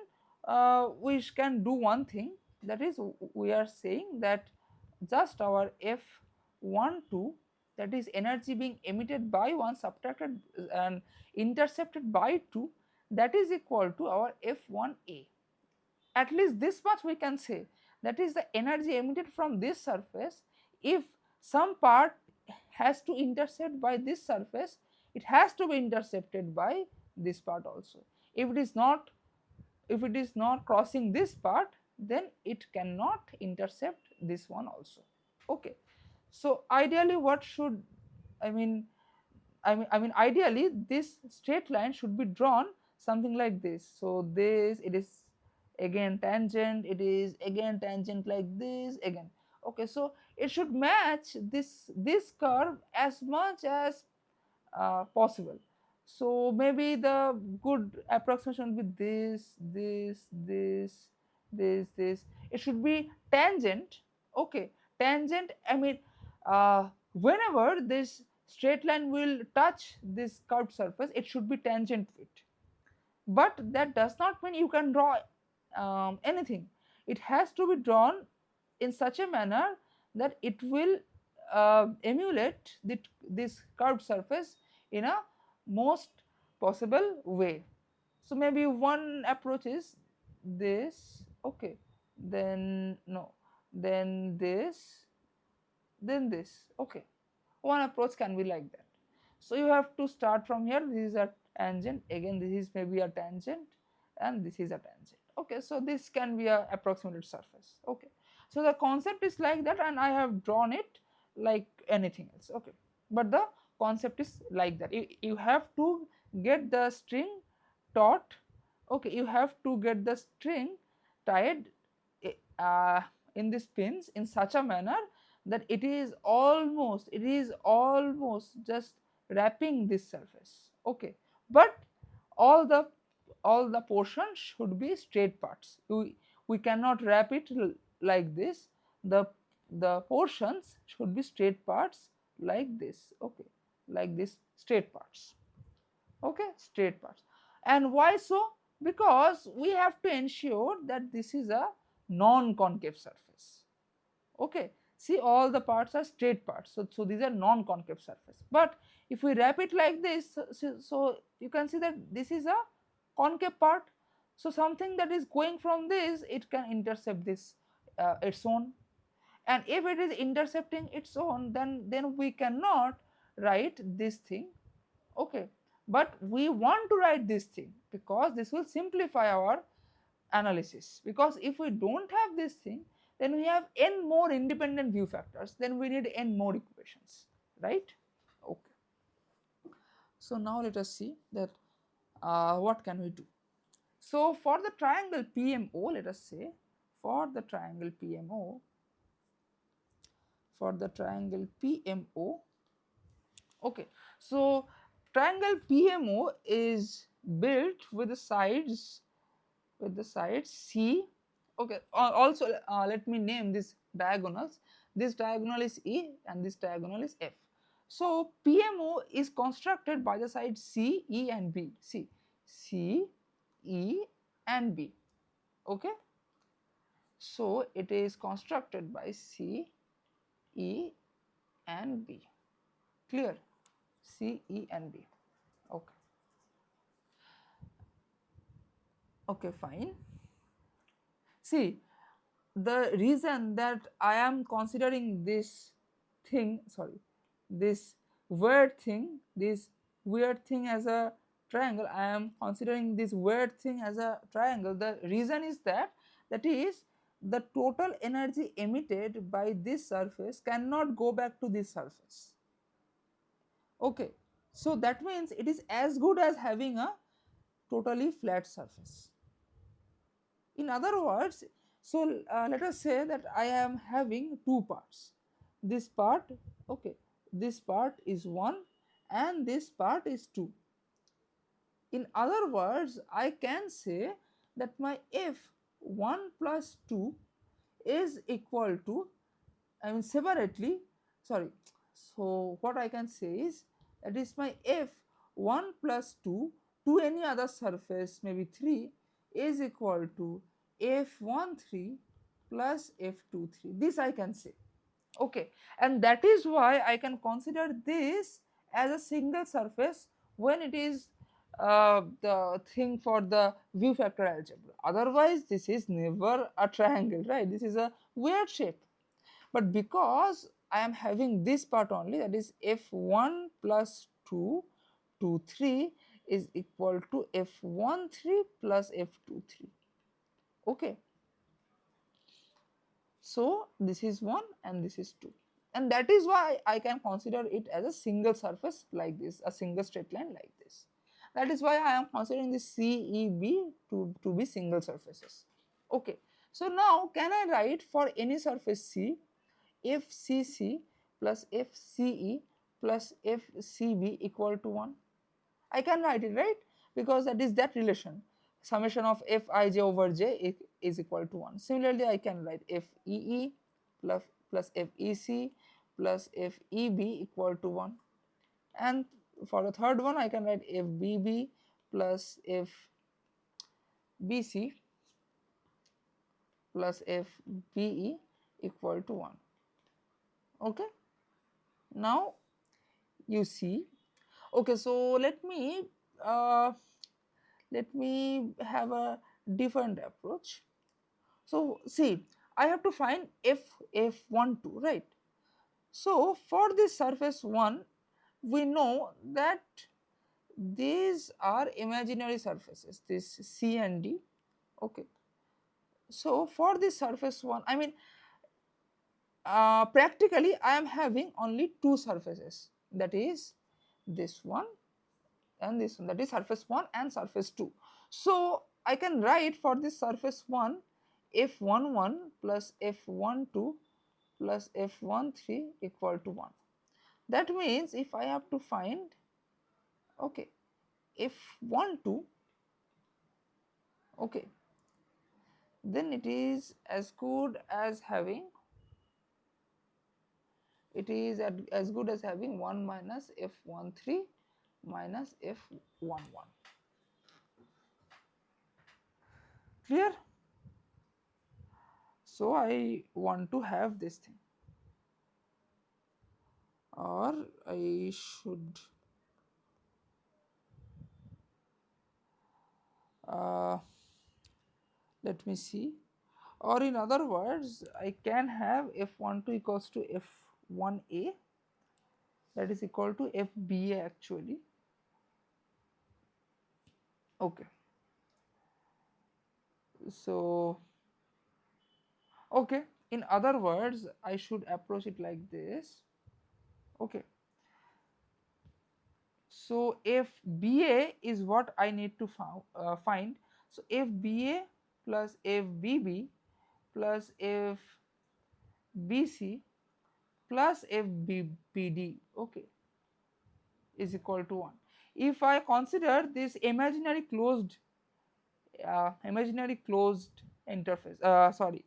we can do one thing, that is, we are saying that just our F12, that is energy being emitted by 1 subtracted and intercepted by 2, that is equal to our F1A. At least this much we can say, that is the energy emitted from this surface. If some part has to intercept by this surface, it has to be intercepted by this part also. If it is not crossing this part, then it cannot intercept this one also. Okay, so ideally what should I mean ideally this straight line should be drawn something like this. So this, it is again tangent, it is again tangent like this again. Okay, so it should match this curve as much as possible. So maybe the good approximation will be this. It should be tangent. Okay, tangent. Whenever this straight line will touch this curved surface, it should be tangent to it. But that does not mean you can draw anything. It has to be drawn in such a manner that it will emulate this curved surface in a most possible way. So maybe one approach is this, okay, then no, then this, then this, okay. One approach can be like that. So you have to start from here, this is a tangent, again this is maybe a tangent, and this is a tangent. Okay, so this can be a approximate surface. Okay, so the concept is like that, and I have drawn it like anything else. Okay, but the concept is like that. You have to get the string taut. Okay, you have to get the string tied in these pins in such a manner that it is almost just wrapping this surface. Okay, but all the portions should be straight parts. We cannot wrap it like this. The portions should be straight parts like this. Okay, like this, straight parts. Okay, straight parts. And why so? Because we have to ensure that this is a non-concave surface. Okay, see, all the parts are straight parts, so these are non-concave surface. But if we wrap it like this, so you can see that this is a concave part. So something that is going from this, it can intercept this its own, and if it is intercepting its own, then we cannot write this thing. Okay, but we want to write this thing because this will simplify our analysis. Because if we don't have this thing, then we have n more independent view factors, then we need n more equations, right? Okay. So now let us see that what can we do. So for the triangle PMO, let us say for the triangle PMO, okay, so triangle PMO is built with the sides C. Okay, also let me name these diagonals. This diagonal is E and this diagonal is F. So PMO is constructed by the side C, E and B. See, C, E and B. Okay, so it is constructed by C, E and B. Clear? C, E and B. Okay. Okay, fine. See, the reason that I am considering this this weird thing as a triangle, I am considering this weird thing as a triangle. The reason is that is the total energy emitted by this surface cannot go back to this surface. Okay, so that means it is as good as having a totally flat surface. In other words, so let us say that I am having two parts. This part, okay, this part is 1 and this part is 2. In other words, I can say that my F1 plus 2 is equal to, I mean separately, sorry, so what I can say is that is my F1 plus 2 to any other surface, maybe 3, is equal to F13 plus F23. This I can say. Okay, and that is why I can consider this as a single surface when it is the thing for the view factor algebra. Otherwise, this is never a triangle, right? This is a weird shape. But because I am having this part only, that is F1 plus 2 to 3 is equal to F13 plus F23. Okay. So this is 1 and this is 2, and that is why I can consider it as a single surface like this, a single straight line like this. That is why I am considering this CEB to be single surfaces. Okay, so now can I write for any surface C, FCC plus FCE plus FCB equal to 1? I can write it, right? Because that is that relation. Summation of Fij over j is equal to 1. Similarly, I can write FEE plus FEC plus FEB equal to 1. And for the third one, I can write FBB plus FBC plus FBE equal to 1. Okay. Now you see. Okay, so let me have a different approach. So see, I have to find F12, right? So for this surface 1, we know that these are imaginary surfaces, this C and D. Okay, so for this surface 1, I mean practically I am having only two surfaces, that is this one and this one, that is surface 1 and surface 2. So I can write for this surface 1 F11 plus F12 plus F13 equal to 1. That means if I have to find, okay, F12, okay, then it is as good as having, as good as having 1 minus F13 minus F11. Clear? So I want to have this thing, or I should let me see, or in other words, I can have F12 equals to F1A, that is equal to FBA actually. Okay, so okay, In other words, I should approach it like this. Okay, so FBA is what I need to find. So FBA plus FBB plus FBC plus FBD, okay, is equal to 1. If I consider this imaginary closed interface, sorry,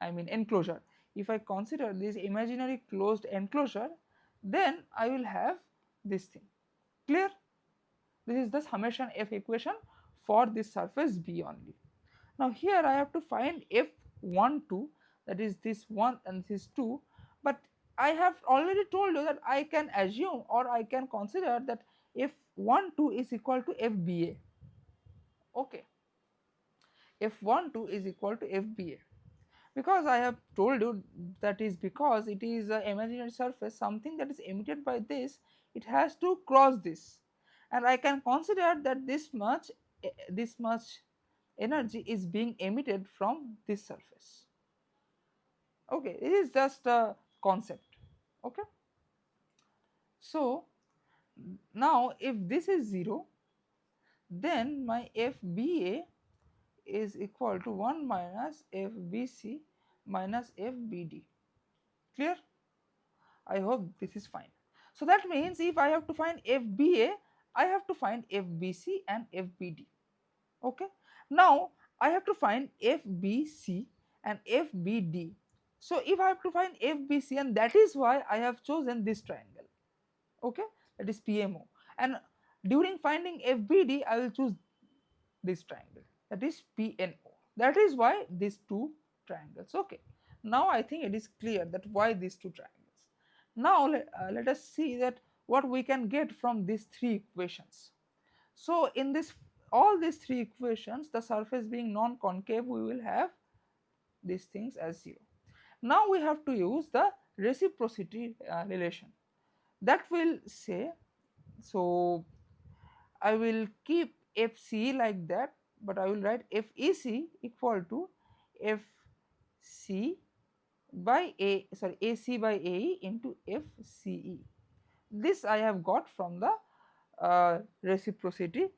I mean enclosure. If I consider this imaginary closed enclosure, then I will have this thing. Clear? This is the summation F equation for this surface B only. Now here I have to find F12, that is this 1 and this 2, but I have already told you that I can assume or I can consider that F12 is equal to FBA. Okay, F12 is equal to FBA. Because I have told you that is because it is an imaginary surface, something that is emitted by this, it has to cross this, and I can consider that this much energy is being emitted from this surface. Okay, it is just a concept. Okay, so now if this is 0, then my FBA is equal to 1 minus FBC minus FBD. Clear? I hope this is fine. So that means if I have to find FBA, I have to find FBC and FBD. Okay. Now I have to find FBC and FBD. So if I have to find FBC, and that is why I have chosen this triangle. Okay, that is PMO. And during finding FBD, I will choose this triangle, that is PNO. That is why these two triangles. Okay. Now I think it is clear that why these two triangles. Now let us see that what we can get from these three equations. So in this all these three equations, the surface being non-concave, we will have these things as 0. Now we have to use the reciprocity relation. That will say, so I will keep FC like that, but I will write FEC equal to FC by AC by AE into FCE. This I have got from the reciprocity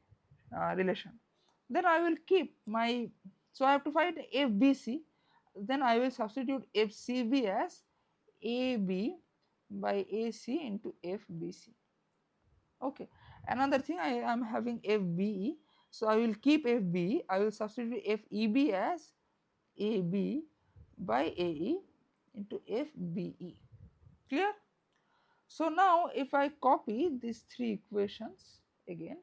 relation. Then I will keep my, so I have to find FBC, then I will substitute FCB as AB by AC into FBC. Okay, another thing, I am having FBE, so I will keep FBE, I will substitute FEB as AB by AE into FBE. Clear? So now if I copy these three equations again,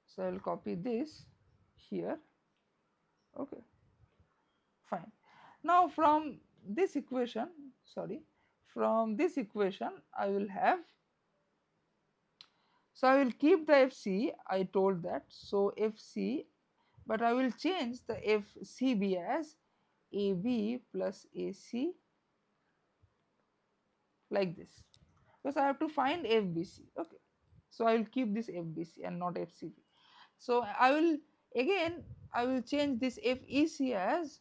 so I will copy this here. Okay, fine. Now from this equation, I will have, so I will keep the FC, I told that, so FC, but I will change the FCB as AB plus AC like this, because I have to find FBC. Okay, so I will keep this FBC and not FCB. So I will change this FEC as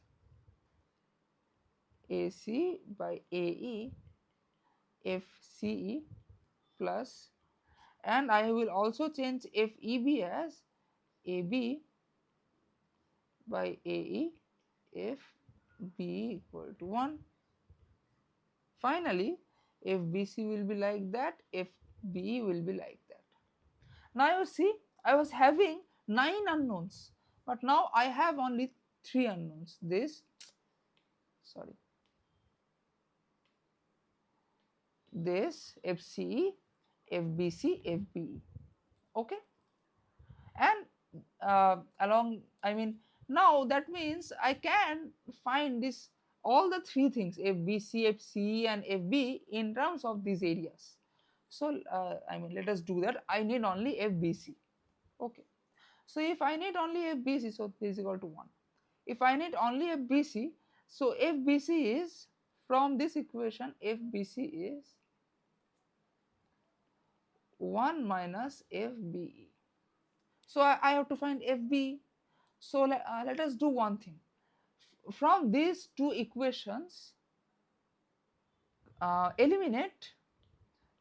AC by AE FCE plus, and I will also change FEB as AB by AE FB equal to 1. Finally, FBC will be like that, FB will be like that. Now you see, I was having 9 unknowns, but now I have only 3 unknowns. This FCE, FBC, FBE. Okay, and now that means I can find this all the 3 things, FBC, FCE and FB, in terms of these areas. So let us do that. I need only FBC. Okay, so if I need only FBC, so this is equal to 1. If I need only FBC, so FBC is, from this equation, FBC is 1 minus FBE. So I have to find FB. So let us do one thing. from these two equations, eliminate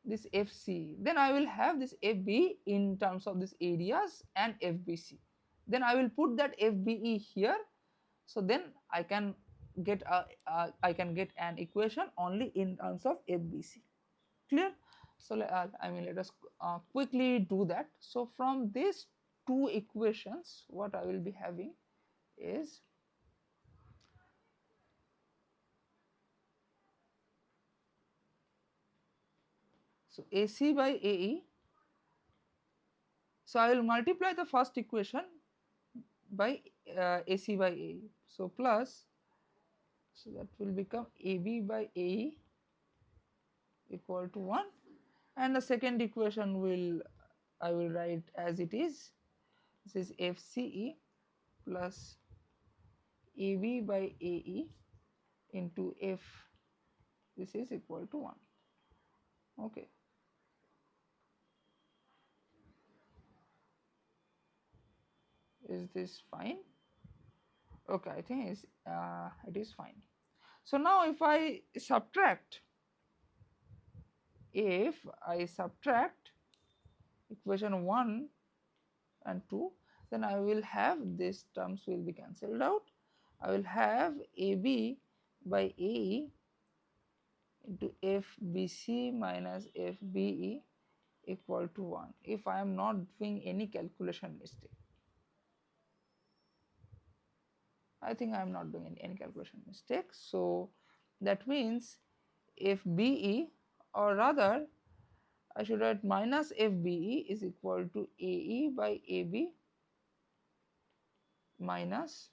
this FC, then I will have this FB in terms of this areas and FBC. Then I will put that FBE here, so then I can get an equation only in terms of FBC. Clear? So let us quickly do that. So from these two equations, what I will be having is, so AC by AE. So I will multiply the first equation by AC by AE. So plus, so that will become AB by AE equal to 1, and the second equation I will write as it is. This is FCE plus AB by AE into F, this is equal to 1. Okay. Is this fine? Okay, I think it is fine. So now if I subtract equation 1 and 2, then I will have these terms will be cancelled out. I will have AB by AE into FBC minus FBE equal to 1, if I am not doing any calculation mistake. I think I am not doing any calculation mistake. So that means FBE, or rather I should write minus FBE, is equal to AE by AB minus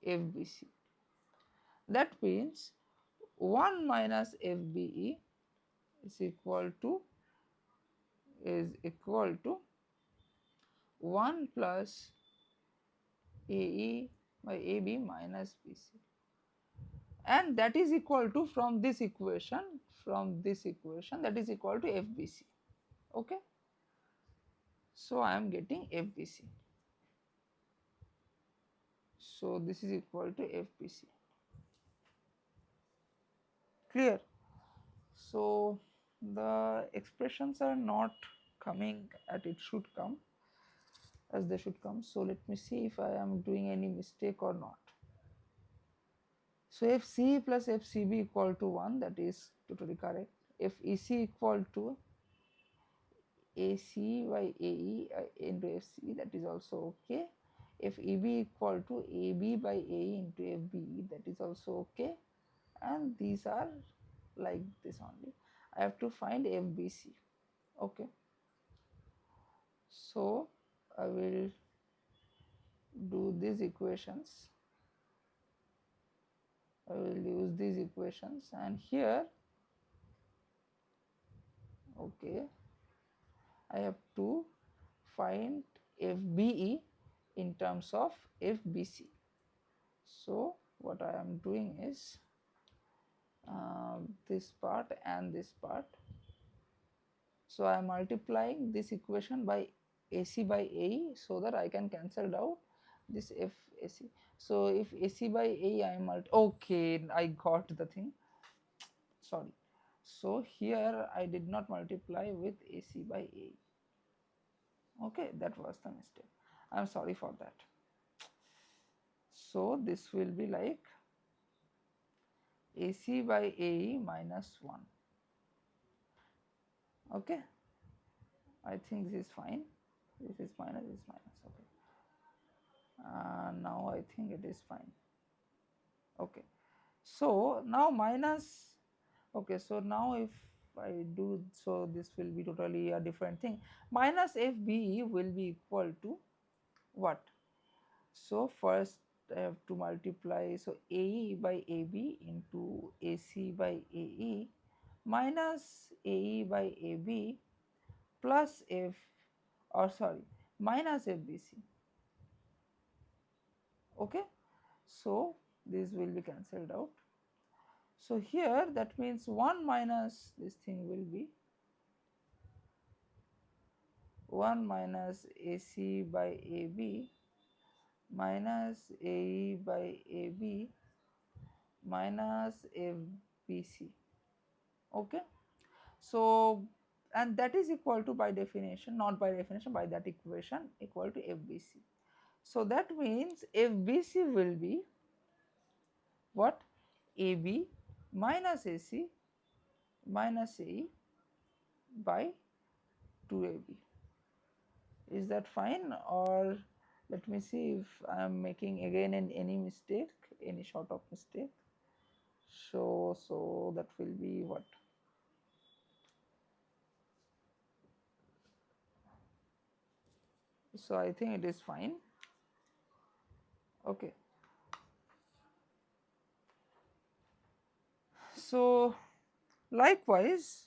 FBC. That means 1 minus FBE is equal to 1 plus AE by AB minus BC, and that is equal to, from this equation that is equal to FBC. Okay, so I am getting FBC, so this is equal to FBC. Clear? So the expressions are not coming as it should come, as they should come. So let me see if I am doing any mistake or not. So FC plus FCB equal to 1, that is totally correct. FEC equal to AC by AE into FC, that is also okay. FEB equal to AB by AE into FBE, that is also okay. And these are like this only. I have to find FBC. Okay. So I will do these equations. I will use these equations, and here, okay, I have to find FBE in terms of FBC. So what I am doing is this part and this part. So I am multiplying this equation by AC by AE, so that I can cancel out this FAC. So if AC by AE I am okay, I got the thing. Sorry. So here I did not multiply with AC by AE. Okay, that was the mistake. I am sorry for that. So this will be like AC by AE minus 1. Okay, I think this is fine. This is minus, this is minus. Okay, now I think it is fine. Okay, so now minus, okay, so now if I do, so this will be totally a different thing. Minus FBE will be equal to what? So first I have to multiply, so AE by AB into AC by AE minus AE by AB plus minus FBC. Okay, so this will be cancelled out. So here that means 1 minus this thing will be 1 minus AC by AB minus AE by AB minus FBC. Okay. So, and that is equal to, by definition, not by definition, by that equation, equal to FBC. So that means FBC will be what? AB minus AC minus AE by 2AB. Is that fine, or let me see if I am making again any mistake, any sort of mistake. So that will be what? So I think it is fine. Okay. So likewise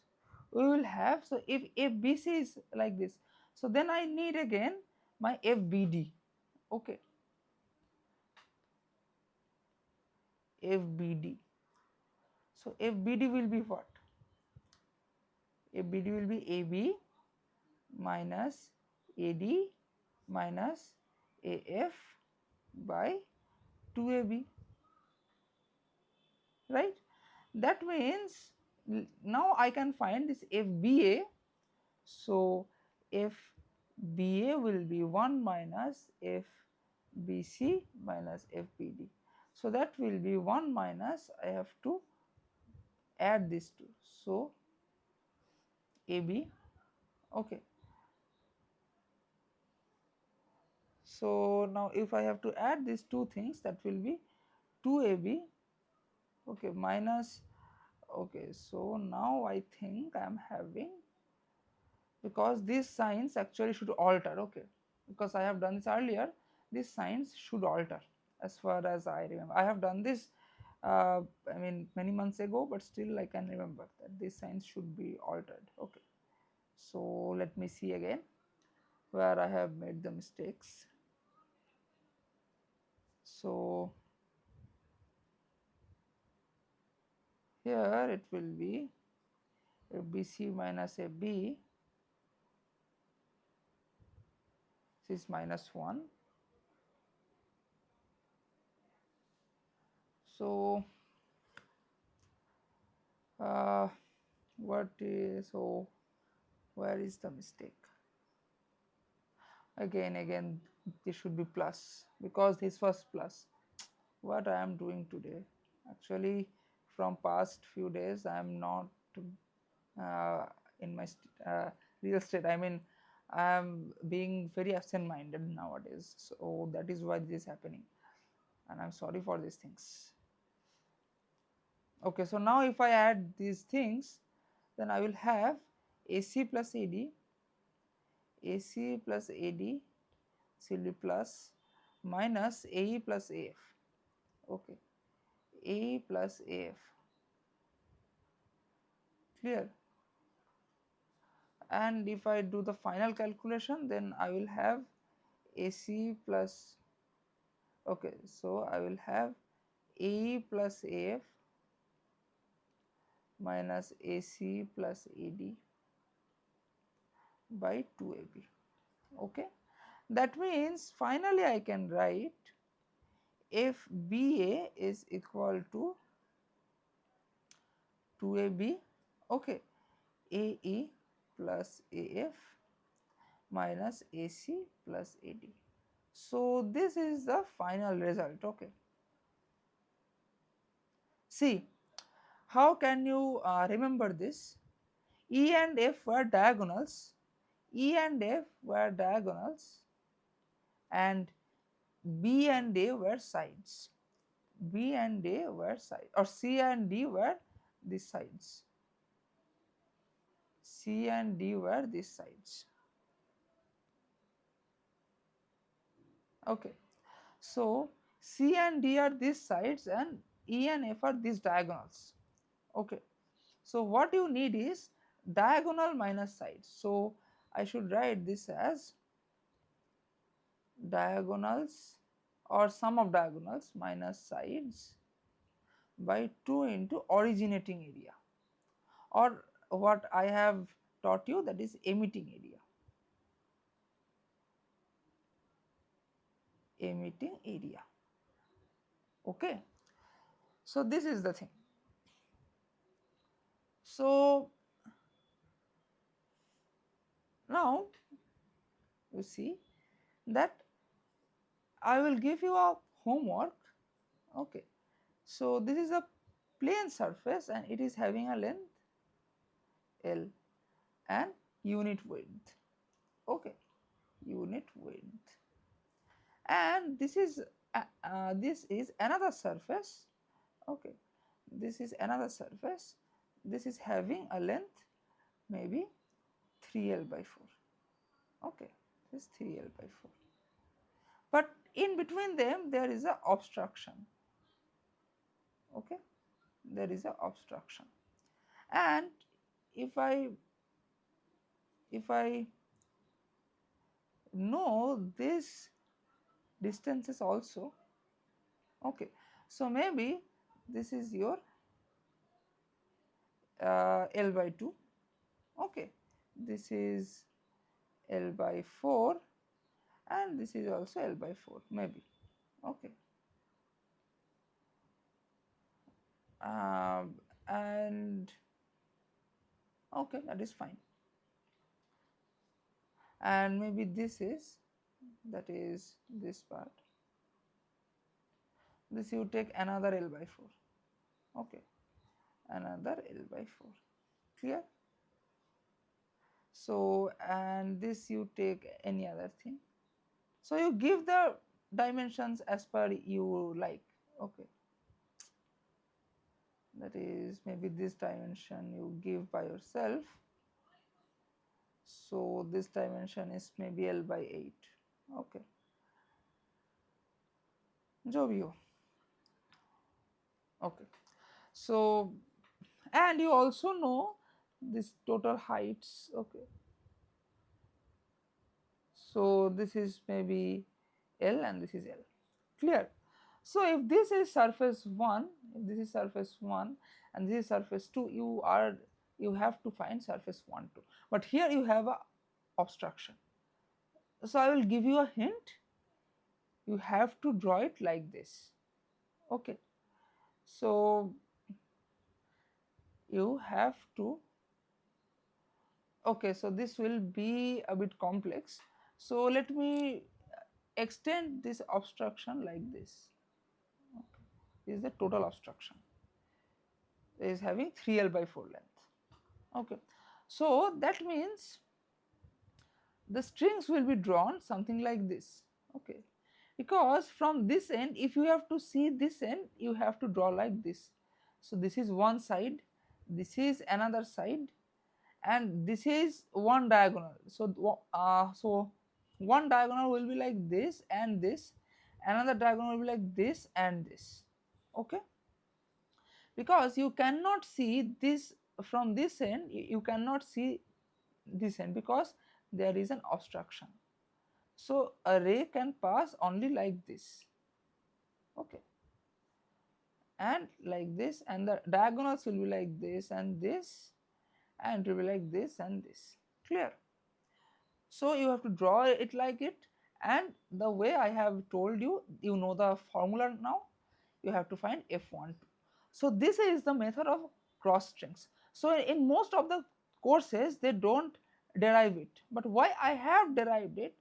we will have, so if FBC is like this, so then I need again my FBD. Okay, FBD. So FBD will be what? FBD will be AB minus AD minus AF by 2AB, right? That means now I can find this FBA. So FBA will be 1 minus FBC minus FBD. So that will be 1 minus, I have to add these two. So AB, okay. So now if I have to add these two things, that will be 2AB, okay, minus, okay. So now I think I am having, because these signs actually should alter, okay, because I have done this earlier, these signs should alter as far as I remember. I have done this I mean many months ago, but still I can remember that these signs should be altered. Okay, so let me see again where I have made the mistakes. So here it will be FBC minus FB, this is minus 1. So what is, so where is the mistake? Again this should be plus, because this was plus. What I am doing today, actually from past few days I am not in my real state. I mean I am being very absent minded nowadays, so that is why this is happening, and I am sorry for these things. Okay, so now if I add these things, then I will have AC plus AD, AC plus AD, CL plus minus AE plus AF. Okay, AE plus AF. Clear? And if I do the final calculation, then I will have AC plus, okay, so I will have AE plus AF minus AC plus AD by 2AB. Okay, that means finally I can write if BA is equal to 2AB, okay, AE plus AF minus AC plus AD. So this is the final result. Okay, see how can you remember this? E and F were diagonals, E and F were diagonals, and B and A were sides. B and A were sides, or C and D were the sides. C and D were these sides. Okay, so C and D are these sides and E and F are these diagonals. Okay, so what you need is diagonal minus sides. So I should write this as diagonals or sum of diagonals minus sides by 2 into originating area, or what I have taught you, that is, emitting area. emitting area. Okay, so this is the thing. So now you see that I will give you a homework. Okay, so this is a plane surface and it is having a length L and unit width. Okay, unit width, and this is another surface. Okay, this is another surface. This is having a length maybe 3L by 4. Okay, this is 3L by 4. But in between them there is a obstruction. Okay, there is a obstruction, and if I know this distances also. Okay, so maybe this is your L by 2. Okay, this is L by 4 and this is also L by 4 maybe. Okay, and okay, that is fine. And maybe this is, that is this part, this you take another L by 4. Okay, another L by 4. Clear? So and this you take any other thing. So you give the dimensions as per you like. Okay, that is maybe this dimension you give by yourself. So this dimension is maybe L by 8. Okay, jo bhi ho. Okay, so and you also know this total heights. Okay, so this is maybe L and this is L. Clear? So if this is surface 1, if this is surface 1 and this is surface 2, you have to find surface 1, 2. But here you have a obstruction. So I will give you a hint. You have to draw it like this. Okay. So you have to, okay, so this will be a bit complex. So let me extend this obstruction like this. Okay. This is the total obstruction. It is having 3L by 4 length. Okay, so that means the strings will be drawn something like this. Okay, because from this end, if you have to see this end, you have to draw like this. So this is one side, this is another side, and this is one diagonal. So so one diagonal will be like this and this, another diagonal will be like this and this. Okay, because you cannot see this from this end, you cannot see this end because there is an obstruction. So a ray can pass only like this. Okay, and like this, and the diagonals will be like this and this, and it will be like this and this. Clear? So you have to draw it like it, and the way I have told you, you know the formula now. You have to find F12. So this is the method of cross strings. So in most of the courses they don't derive it, but why I have derived it,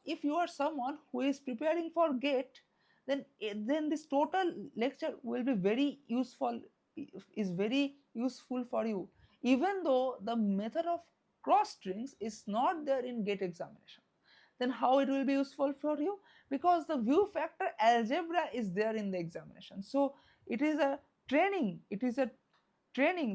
if you are someone who is preparing for GATE, then this total lecture will be very useful, is very useful for you, even though the method of cross strings is not there in GATE examination. Then how it will be useful for you? Because the view factor algebra is there in the examination. So it is a training,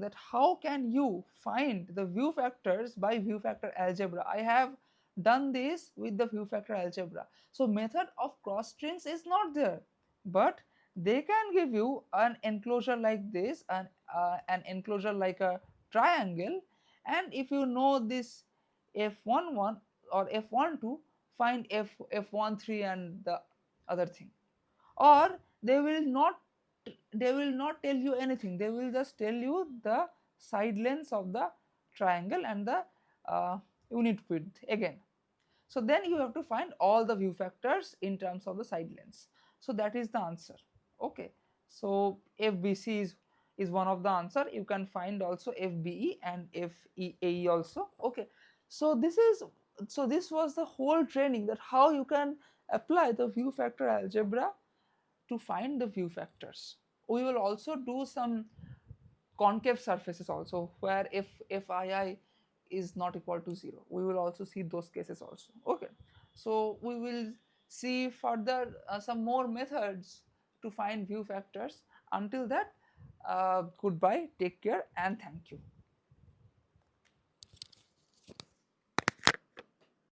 that how can you find the view factors by view factor algebra. I have done this with the view factor algebra. So method of cross strings is not there, but they can give you an enclosure like this and an enclosure like a triangle, and if you know this F11 or F12, find F13 and the other thing. Or they will not tell you anything, they will just tell you the side lengths of the triangle and the unit width again. So then you have to find all the view factors in terms of the side lengths. So that is the answer. Okay, so FBC is one of the answer. You can find also FBE and FEAE also. Okay, so this was the whole training, that how you can apply the view factor algebra to find the view factors. We will also do some concave surfaces also, where if FII is not equal to 0, we will also see those cases also. Okay, so we will see further some more methods to find view factors. Until that, goodbye, take care, and thank you.